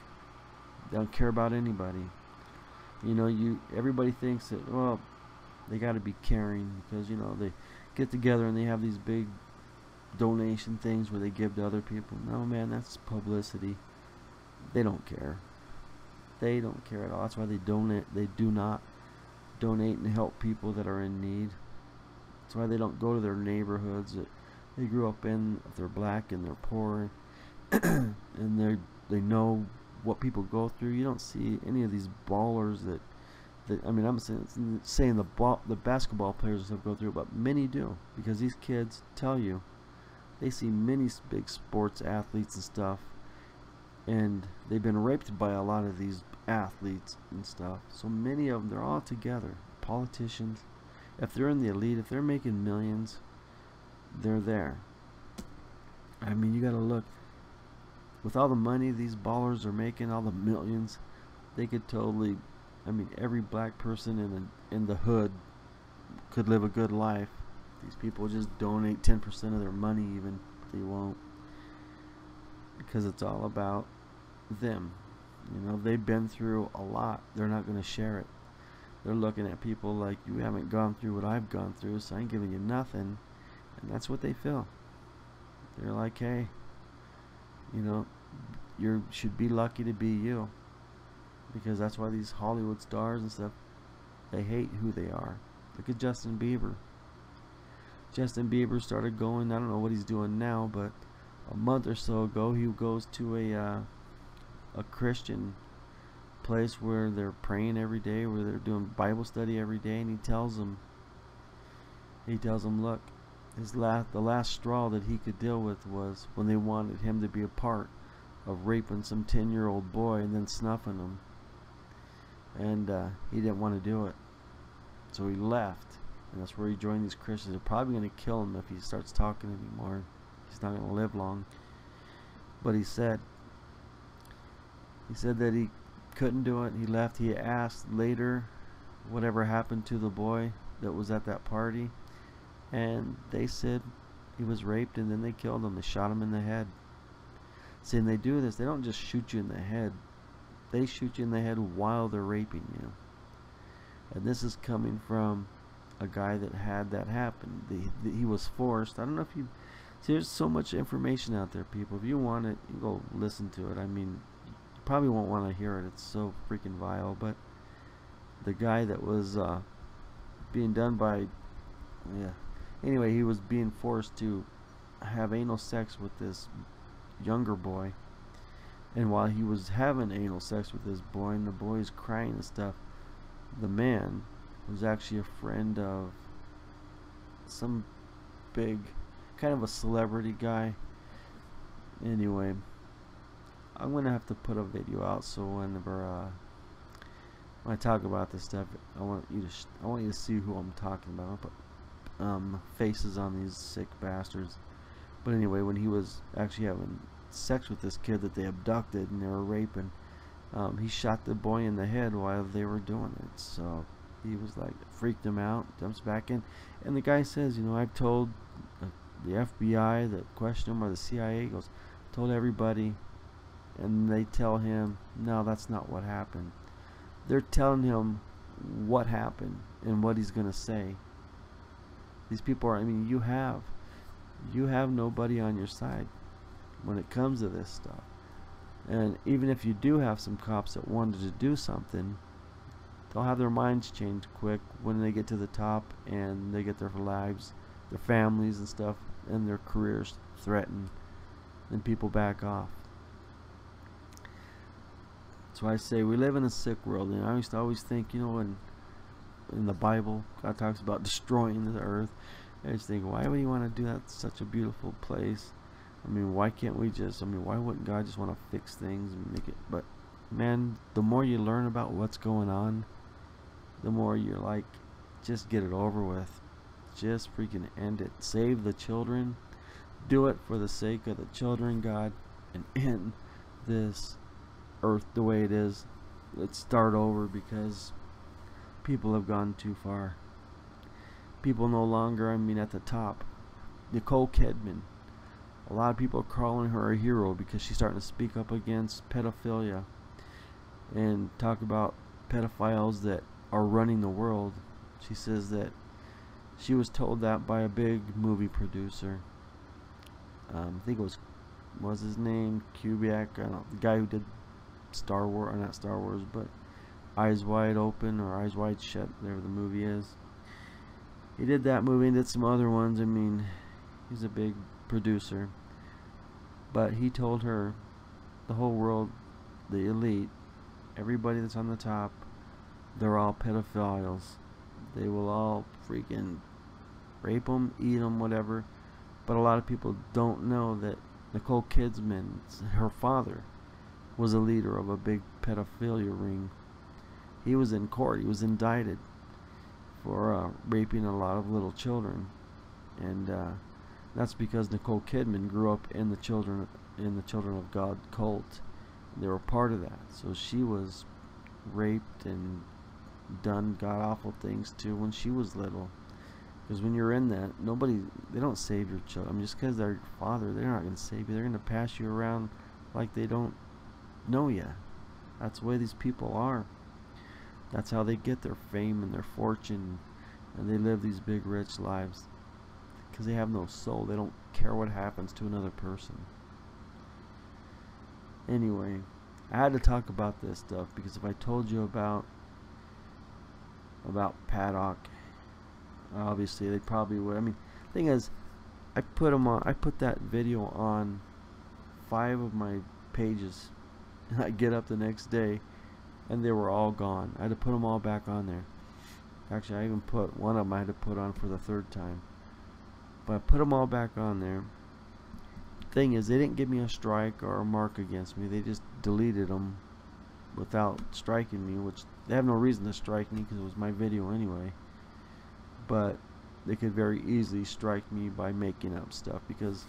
Speaker 1: They don't care about anybody. You know, everybody thinks that, well, they got to be caring because, you know, they get together and they have these big donation things where they give to other people. No, man, that's publicity. They don't care. They don't care at all. That's why they donate. They do not donate and help people that are in need. That's why they don't go to their neighborhoods that they grew up in. If they're black and they're poor, and they know what people go through. You don't see any of these ballers that I mean, I'm saying the basketball players that go through, but many do, because these kids tell you they see many big sports athletes and stuff, and they've been raped by a lot of these athletes and stuff. So many of them, they're all together. Politicians, if they're in the elite, if they're making millions, they're there. I mean, you gotta look. With all the money these ballers are making, all the millions, they could totally, I mean, every black person in the hood could live a good life. These people just donate 10% of their money even, but they won't. Because it's all about them. You know, they've been through a lot. They're not going to share it. They're looking at people like, you haven't gone through what I've gone through, so I ain't giving you nothing. And that's what they feel. They're like, hey, you know, you should be lucky to be you. Because that's why these Hollywood stars and stuff, they hate who they are. Look at Justin Bieber. Justin Bieber started going, I don't know what he's doing now, but a month or so ago he goes to a Christian place where they're praying every day, where they're doing Bible study every day, and he tells them, look, the last straw that he could deal with was when they wanted him to be a part of raping some 10-year-old boy and then snuffing him. And he didn't want to do it, so he left, and that's where he joined these Christians. They're probably going to kill him if he starts talking anymore. He's not going to live long. But he said that he couldn't do it. He left. He asked later whatever happened to the boy that was at that party, and they said he was raped, and then they killed him. They shot him in the head. See, and they do this. They don't just shoot you in the head. They shoot you in the head while they're raping you. And this is coming from a guy that had that happen. He was forced. I don't know if you... See, there's so much information out there, people. If you want it, you go listen to it. I mean, you probably won't want to hear it. It's so freaking vile. But the guy that was being done by... Yeah. Anyway, he was being forced to have anal sex with this younger boy. And while he was having anal sex with this boy, and the boy is crying and stuff, the man was actually a friend of some big, kind of a celebrity guy. Anyway, I'm gonna have to put a video out, so whenever when I talk about this stuff, I want you to see who I'm talking about. I'll put faces on these sick bastards. But anyway, when he was actually having sex with this kid that they abducted and they were raping, he shot the boy in the head while they were doing it. So he was like, freaked him out, jumps back in, and the guy says, you know, I've told the FBI that questioned him, or the CIA, goes, told everybody, and they tell him, no, that's not what happened. They're telling him what happened and what he's gonna say. These people are, I mean, you have nobody on your side when it comes to this stuff. And even if you do have some cops that wanted to do something, they'll have their minds changed quick when they get to the top and they get their lives, their families and stuff, and their careers threatened, and people back off. That's why I say we live in a sick world. And I used to always think, you know, in the Bible, God talks about destroying the earth. I just think, why would he want to do that? It's such a beautiful place. I mean, why can't we just, I mean, why wouldn't God just want to fix things and make it? But man, the more you learn about what's going on, the more you're like, just get it over with. Just freaking end it. Save the children. Do it for the sake of the children, God, and end this earth the way it is. Let's start over, because people have gone too far. People no longer, I mean, at the top. Nicole Kidman. A lot of people are calling her a hero because she's starting to speak up against pedophilia and talk about pedophiles that are running the world. She says that she was told that by a big movie producer. I think it was his name Kubiak? I don't know, the guy who did Star Wars, or not Star Wars, but Eyes Wide Open or Eyes Wide Shut, whatever the movie is. He did that movie and did some other ones. I mean, he's a big producer. But he told her, the whole world, the elite, everybody that's on the top, they're all pedophiles. They will all freaking rape them, eat them, whatever. But a lot of people don't know that Nicole Kidman, her father, was a leader of a big pedophilia ring. He was in court. He was indicted for raping a lot of little children, and that's because Nicole Kidman grew up in the Children of God cult. They were part of that, so she was raped and done god awful things too when she was little. Because when you're in that, they don't save your children. I mean, just because they're your father, they're not going to save you. They're going to pass you around like they don't know you. That's the way these people are. That's how they get their fame and their fortune, and they live these big rich lives. Because they have no soul. They don't care what happens to another person. Anyway, I had to talk about this stuff, because if I told you about Paddock, obviously they probably would. I mean, thing is, I put that video on 5 of my pages, and I get up the next day and they were all gone. I had to put them all back on there. Actually, I even put one of them I had to put on for the 3rd time, but I put them all back on there. Thing is, they didn't give me a strike or a mark against me. They just deleted them without striking me, which they have no reason to strike me because it was my video anyway. But they could very easily strike me by making up stuff, because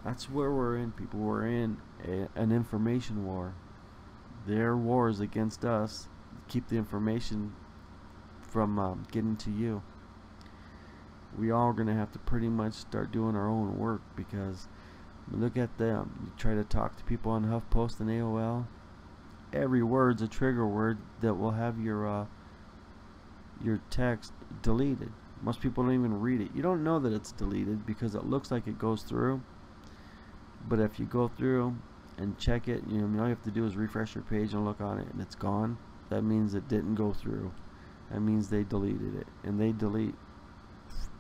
Speaker 1: that's where we're in, people. We're in an information war. Their war is against us. Keep the information from getting to you. We all are going to have to pretty much start doing our own work, because look at them. You try to talk to people on HuffPost and AOL. Every word's a trigger word that will have your text deleted. Most people don't even read it. You don't know that it's deleted because it looks like it goes through. But if you go through and check it, all you have to do is refresh your page and look on it, and it's gone. That means it didn't go through. That means they deleted it, and they delete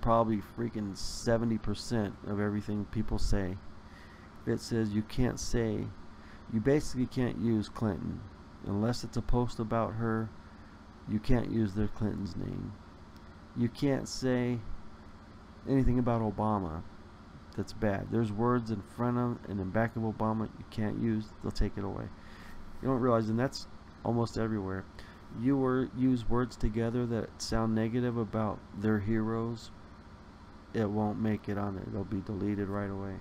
Speaker 1: probably freaking 70% of everything people say. If it says you can't say, you basically can't use Clinton unless it's a post about her. You can't use their Clinton's name. You can't say anything about Obama that's bad. There's words in front of and in back of Obama you can't use. They'll take it away. You don't realize, and that's almost everywhere. You use words together that sound negative about their heroes, it won't make it on there. They'll be deleted right away.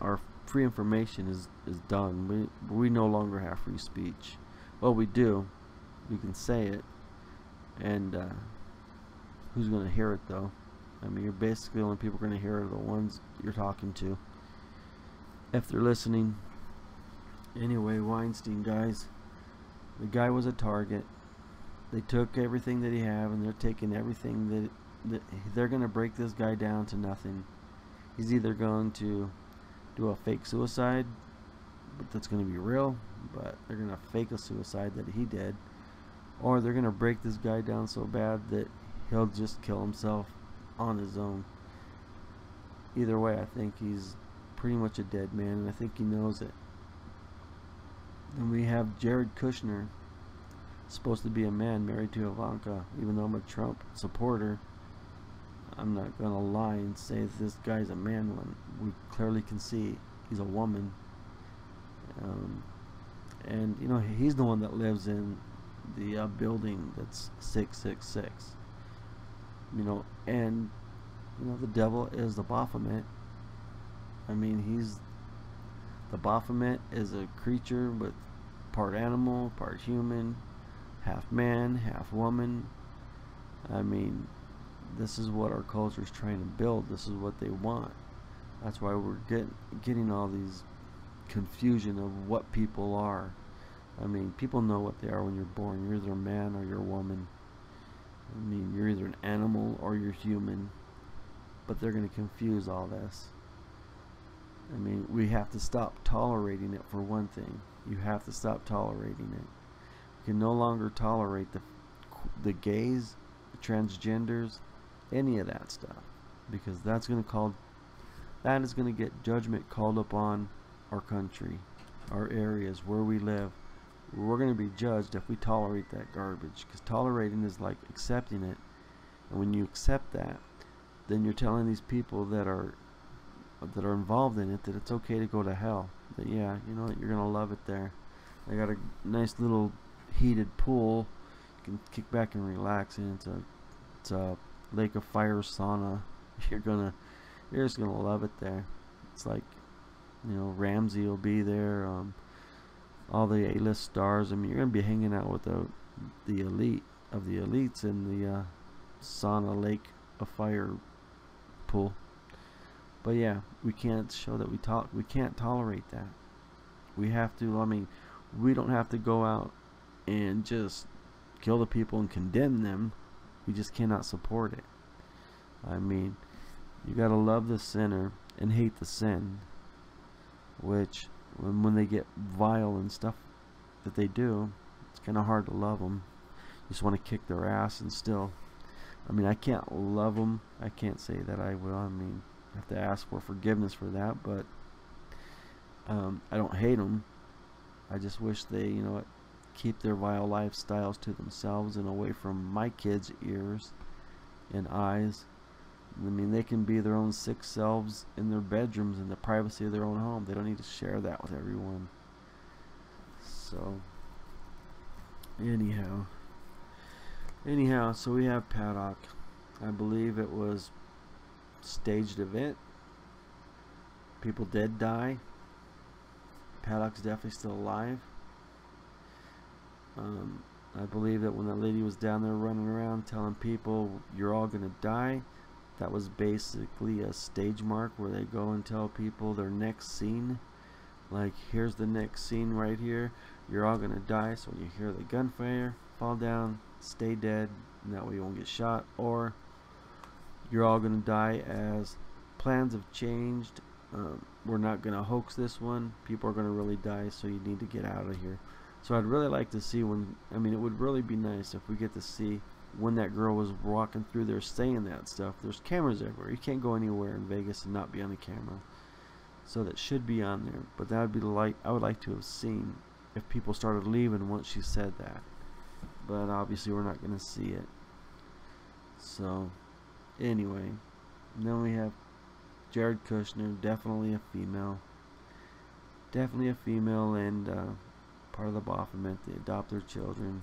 Speaker 1: Our free information is done. We no longer have free speech. Well, we do. We can say it, and who's going to hear it though? I mean, you're basically the only people going to hear it are the ones you're talking to, if they're listening. Anyway, Weinstein, guys, the guy was a target. They took everything that he had, and they're taking everything that they're going to break this guy down to nothing. He's either going to do a fake suicide, but that's going to be real, but they're going to fake a suicide that he did, or they're going to break this guy down so bad that he'll just kill himself on his own. Either way, I think he's pretty much a dead man, and I think he knows it. Then we have Jared Kushner supposed to be a man married to Ivanka. Even though I'm a Trump supporter, I'm not gonna lie and say that this guy's a man when we clearly can see he's a woman. Um, and you know, he's the one that lives in the building that's 666. You know, and you know, the devil is the Baphomet. I mean, the Baphomet is a creature with part animal, part human, half man, half woman. I mean, this is what our culture is trying to build. This is what they want. That's why we're getting all these confusion of what people are. I mean, people know what they are when you're born. You're either a man or you're a woman. I mean, you're either an animal or you're human. But they're going to confuse all this. I mean, we have to stop tolerating it, for one thing. You have to stop tolerating it. You can no longer tolerate the gays, the transgenders, any of that stuff, because that is going to get judgment called upon our country, our areas where we live. We're going to be judged if we tolerate that garbage, because tolerating is like accepting it. And when you accept that, then you're telling these people that are involved in it that it's okay to go to hell. That, yeah, you know what, you're gonna love it there. They got a nice little heated pool. You can kick back and relax in. It's a lake of fire sauna. You're just gonna love it there. It's like, you know, Ramsey will be there. All the A-list stars. I mean, you're gonna be hanging out with the elite of the elites in the sauna lake of fire pool. But yeah, we can't show that we can't tolerate that. We have to, I mean, we don't have to go out and just kill the people and condemn them. We just cannot support it. I mean, you gotta love the sinner and hate the sin. Which, when they get vile and stuff that they do, it's kind of hard to love them. You just want to kick their ass, and still, I mean, I can't love them. I can't say that I will. I mean, I have to ask for forgiveness for that, but I don't hate them. I just wish they, you know, keep their vile lifestyles to themselves and away from my kids' ears and eyes. I mean, they can be their own sick selves in their bedrooms in the privacy of their own home. They don't need to share that with everyone. So, anyhow, so we have Paddock. I believe it was staged event. People did die. Paddock's definitely still alive. I believe that when that lady was down there running around telling people you're all gonna die, that was basically a stage mark where they go and tell people their next scene. Like, here's the next scene right here. You're all gonna die, so when you hear the gunfire, fall down, stay dead, and that way you won't get shot. Or you're all gonna die as plans have changed. We're not gonna hoax this one. People are gonna really die, so you need to get out of here. So I'd really like to see when, I mean, it would really be nice if we get to see when that girl was walking through there saying that stuff. There's cameras everywhere. You can't go anywhere in Vegas and not be on a camera. So that should be on there. But that would be I would like to have seen if people started leaving once she said that. But obviously we're not going to see it. So anyway, then we have Jared Kushner, definitely a female. Definitely a female, and part of the Baphomet. They adopt their children.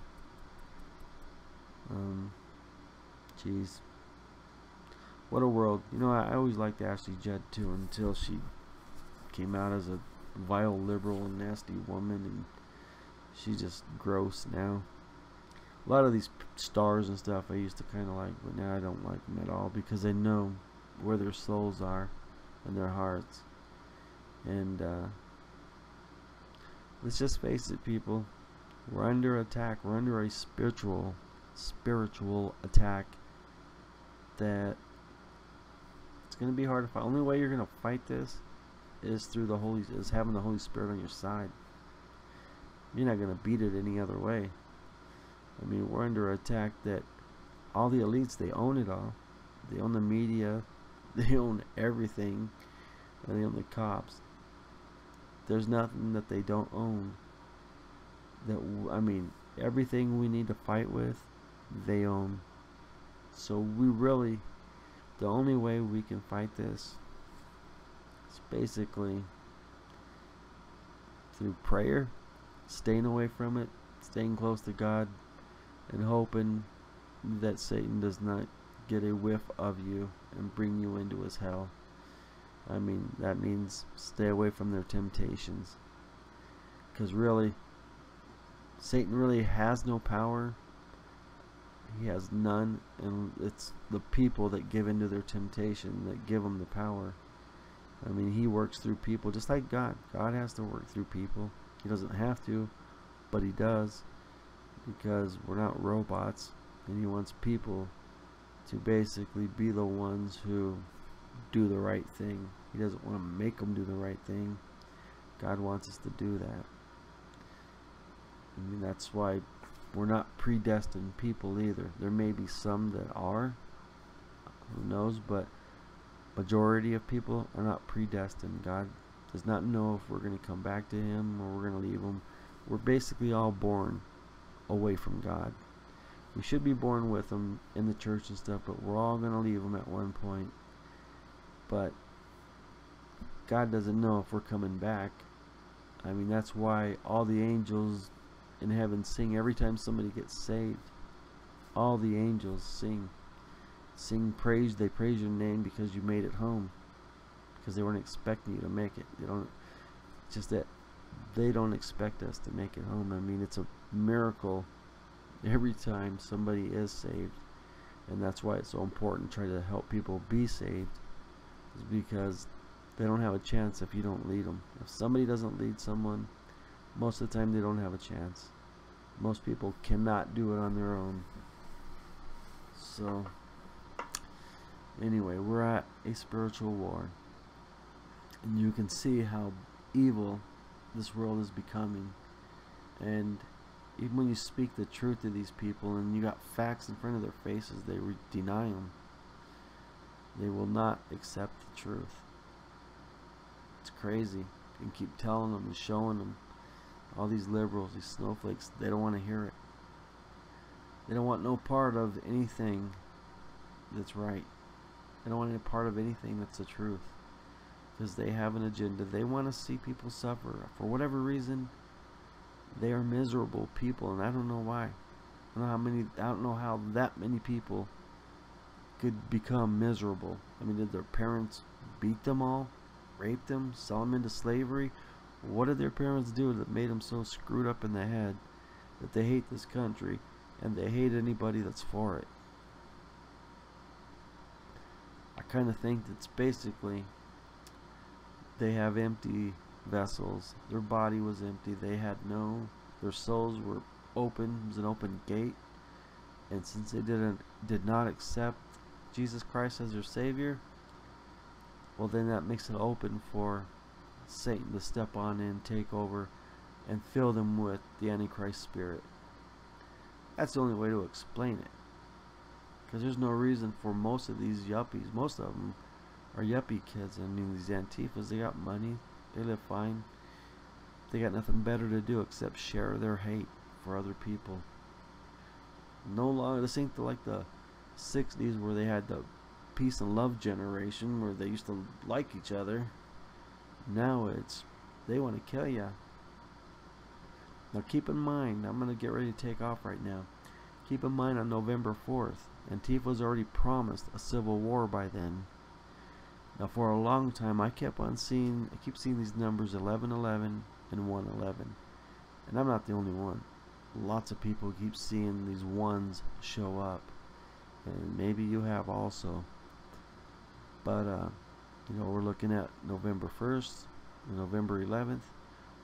Speaker 1: Jeez, what a world. You know, I always liked Ashley Judd too, until she came out as a vile liberal and nasty woman, and she's just gross now. A lot of these stars and stuff I used to kind of like, but now I don't like them at all, because I know where their souls are and their hearts. And let's just face it, people, we're under attack. We're under a spiritual attack that it's going to be hard to fight. Only way you're going to fight this is through having the Holy Spirit on your side. You're not going to beat it any other way. I mean, we're under attack that all the elites, they own it all. They own the media, they own everything, and they own the cops. There's nothing that they don't own. That, I mean, everything we need to fight with, they own. So we really, the only way we can fight this is basically through prayer, staying away from it, staying close to God, and hoping that Satan does not get a whiff of you and bring you into his hell. I mean, that means stay away from their temptations. Because really, Satan really has no power. He has none, and it's the people that give into their temptation that give him the power. I mean, he works through people just like God. God has to work through people. He doesn't have to, but he does, because we're not robots, and he wants people to basically be the ones who do the right thing. He doesn't want to make them do the right thing. God wants us to do that. I mean, that's why we're not predestined people either. There may be some that are, who knows, but majority of people are not predestined. God does not know if we're going to come back to him or we're going to leave him. We're basically all born away from God. We should be born with him in the church and stuff, but we're all going to leave him at one point. But God doesn't know if we're coming back. I mean, that's why all the angels in heaven sing every time somebody gets saved. All the angels sing praise. They praise your name because you made it home, because they weren't expecting you to make it. It's just that they don't expect us to make it home. I mean, it's a miracle every time somebody is saved, and that's why it's so important to try to help people be saved, is because they don't have a chance if you don't lead them. If somebody doesn't lead someone, most of the time they don't have a chance. Most people cannot do it on their own. So anyway, we're at a spiritual war, and you can see how evil this world is becoming. And even when you speak the truth to these people and you got facts in front of their faces, they deny them. They will not accept the truth. It's crazy. You can keep telling them and showing them. All these liberals, these snowflakes, they don't want to hear it. They don't want no part of anything that's right. They don't want any part of anything that's the truth, because they have an agenda. They want to see people suffer. For whatever reason, they are miserable people, and I don't know why. I don't know how that many people could become miserable. I mean, did their parents beat them all, rape them, sell them into slavery? What did their parents do that made them so screwed up in the head that they hate this country and they hate anybody that's for it? I kind of think it's basically they have empty vessels. Their body was empty. Their souls were open. It was an open gate. And since they did not accept Jesus Christ as their Savior, well, then that makes it open for Satan to step on in, take over, and fill them with the Antichrist spirit. That's the only way to explain it. Because there's no reason for most of these yuppies. Most of them are yuppie kids. I mean, these Antifas, they got money. They live fine. They got nothing better to do except share their hate for other people. No longer, this ain't like the 60s where they had the peace and love generation where they used to like each other. Now it's, they want to kill you. Now keep in mind, I'm going to get ready to take off right now. Keep in mind, on November 4th, Antifa's already promised a civil war by then. Now for a long time, I keep seeing these numbers 1111 and 111. And I'm not the only one. Lots of people keep seeing these ones show up. And maybe you have also. But, we're looking at November 1st, November 11th.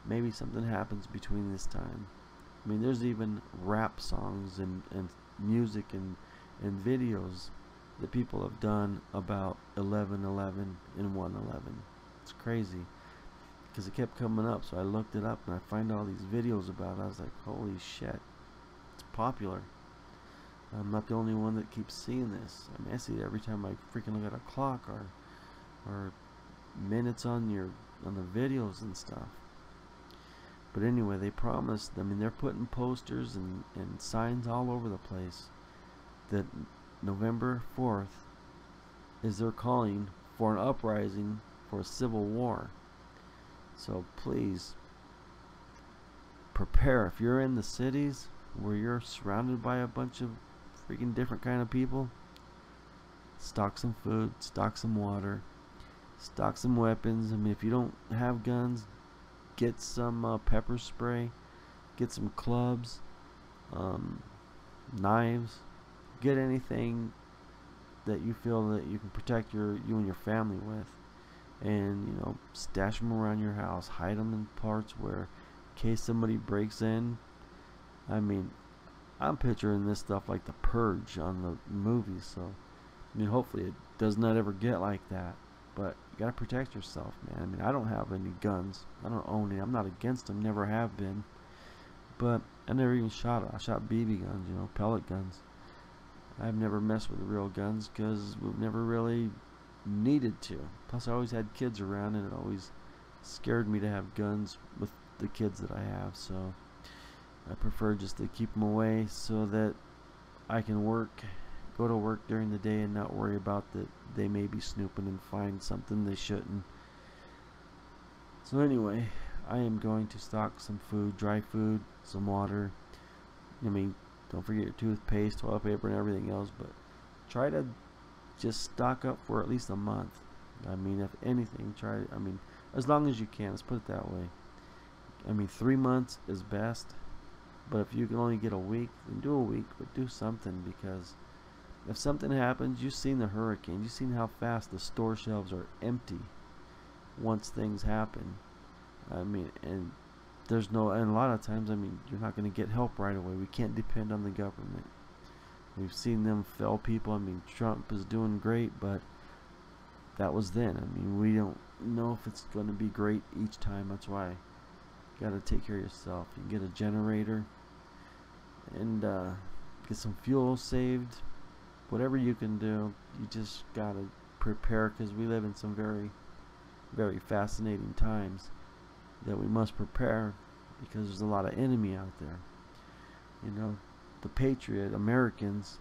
Speaker 1: Maybe something happens between this time. I mean, there's even rap songs and music and videos that people have done about 11/11 and 1/11. It's crazy, because it kept coming up, so I looked it up and I find all these videos about it. I was like, holy shit, it's popular. I'm not the only one that keeps seeing this. I mean, I see it every time I freaking look at a clock or minutes on the videos and stuff. But anyway, they promised. I mean, they're putting posters and signs all over the place that November 4th is they're calling for an uprising for a civil war. So please prepare. If you're in the cities where you're surrounded by a bunch of freaking different kind of people, stock some food, stock some water, stock some weapons. I mean, if you don't have guns, get some pepper spray, get some clubs, knives, get anything that you feel that you can protect you and your family with, and stash them around your house, hide them in parts where, in case somebody breaks in. I mean, I'm picturing this stuff like the Purge on the movies, so I mean, hopefully it does not ever get like that. But you gotta protect yourself, man. I mean, I don't have any guns. I don't own any. I'm not against them. Never have been. But I never even shot it. I shot BB guns, pellet guns. I've never messed with real guns because we've never really needed to. Plus, I always had kids around, and it always scared me to have guns with the kids that I have. So I prefer just to keep them away so that I can go to work during the day and not worry about that they may be snooping and find something they shouldn't. So anyway, I am going to stock some food, dry food, some water. I mean, don't forget your toothpaste, toilet paper, and everything else, but try to just stock up for at least a month. I mean, if anything, I mean, as long as you can, let's put it that way. I mean, 3 months is best, but if you can only get a week, then do a week, but do something, because if something happens, you've seen the hurricane, you've seen how fast the store shelves are empty once things happen. I mean, and and a lot of times, I mean, you're not going to get help right away. We can't depend on the government. We've seen them fail people. I mean, Trump is doing great, but that was then. I mean, we don't know if it's going to be great each time. That's why you got to take care of yourself. You can get a generator and get some fuel saved. Whatever you can do, you just got to prepare, because we live in some very, very fascinating times that we must prepare, because there's a lot of enemy out there. The patriot Americans,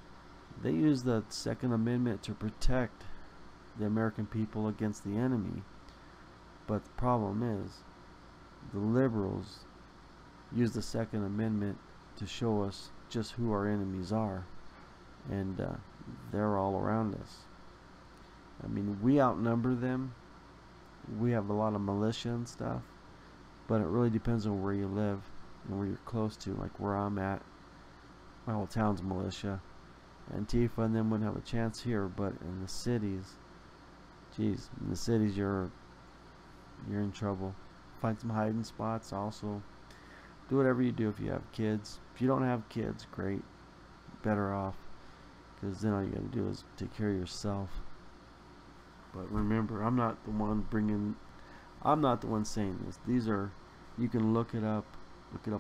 Speaker 1: they use the Second Amendment to protect the American people against the enemy. But the problem is, the liberals use the Second Amendment to show us just who our enemies are, and they're all around us. I mean, we outnumber them. We have a lot of militia and stuff, but it really depends on where you live and where you're close to. Like where I'm at, my whole town's militia. Antifa and them wouldn't have a chance here, but in the cities, geez, in the cities you're in trouble. Find some hiding spots. Also, do whatever you do if you have kids. If you don't have kids, great, better off, because then all you got to do is take care of yourself. But remember, I'm not the one saying this. You can look it up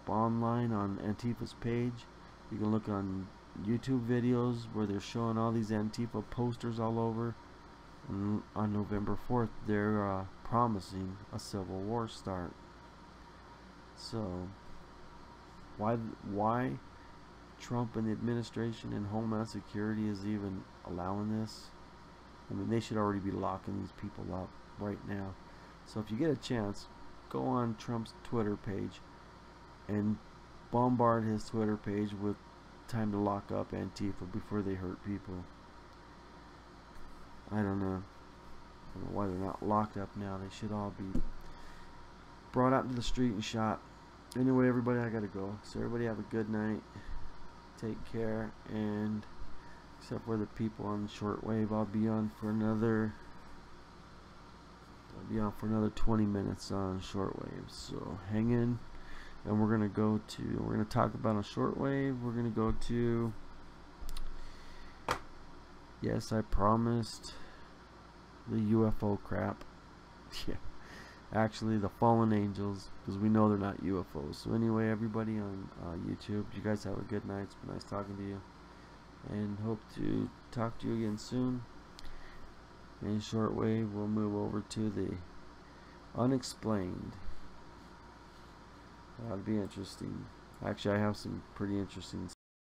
Speaker 1: online on Antifa's page. You can look on YouTube videos where they're showing all these Antifa posters all over. And on November 4th, they're promising a civil war start. So why Trump and the administration and Homeland Security is even allowing this? I mean, they should already be locking these people up right now. So if you get a chance, go on Trump's Twitter page and bombard his Twitter page with time to lock up Antifa before they hurt people. I don't know why they're not locked up now. They should all be brought out into the street and shot. Anyway, everybody, I gotta go. So everybody have a good night. Take care, and except for the people on shortwave, I'll be on for another 20 minutes on shortwave. So hang in, and we're gonna talk about on shortwave. We're gonna go to, yes, I promised, the UFO crap. Yeah, actually the fallen angels, because we know they're not UFOs. So anyway, everybody on YouTube, you guys have a good night. It's been nice talking to you, and hope to talk to you again soon. In shortwave, we'll move over to the unexplained. That'd be interesting. Actually, I have some pretty interesting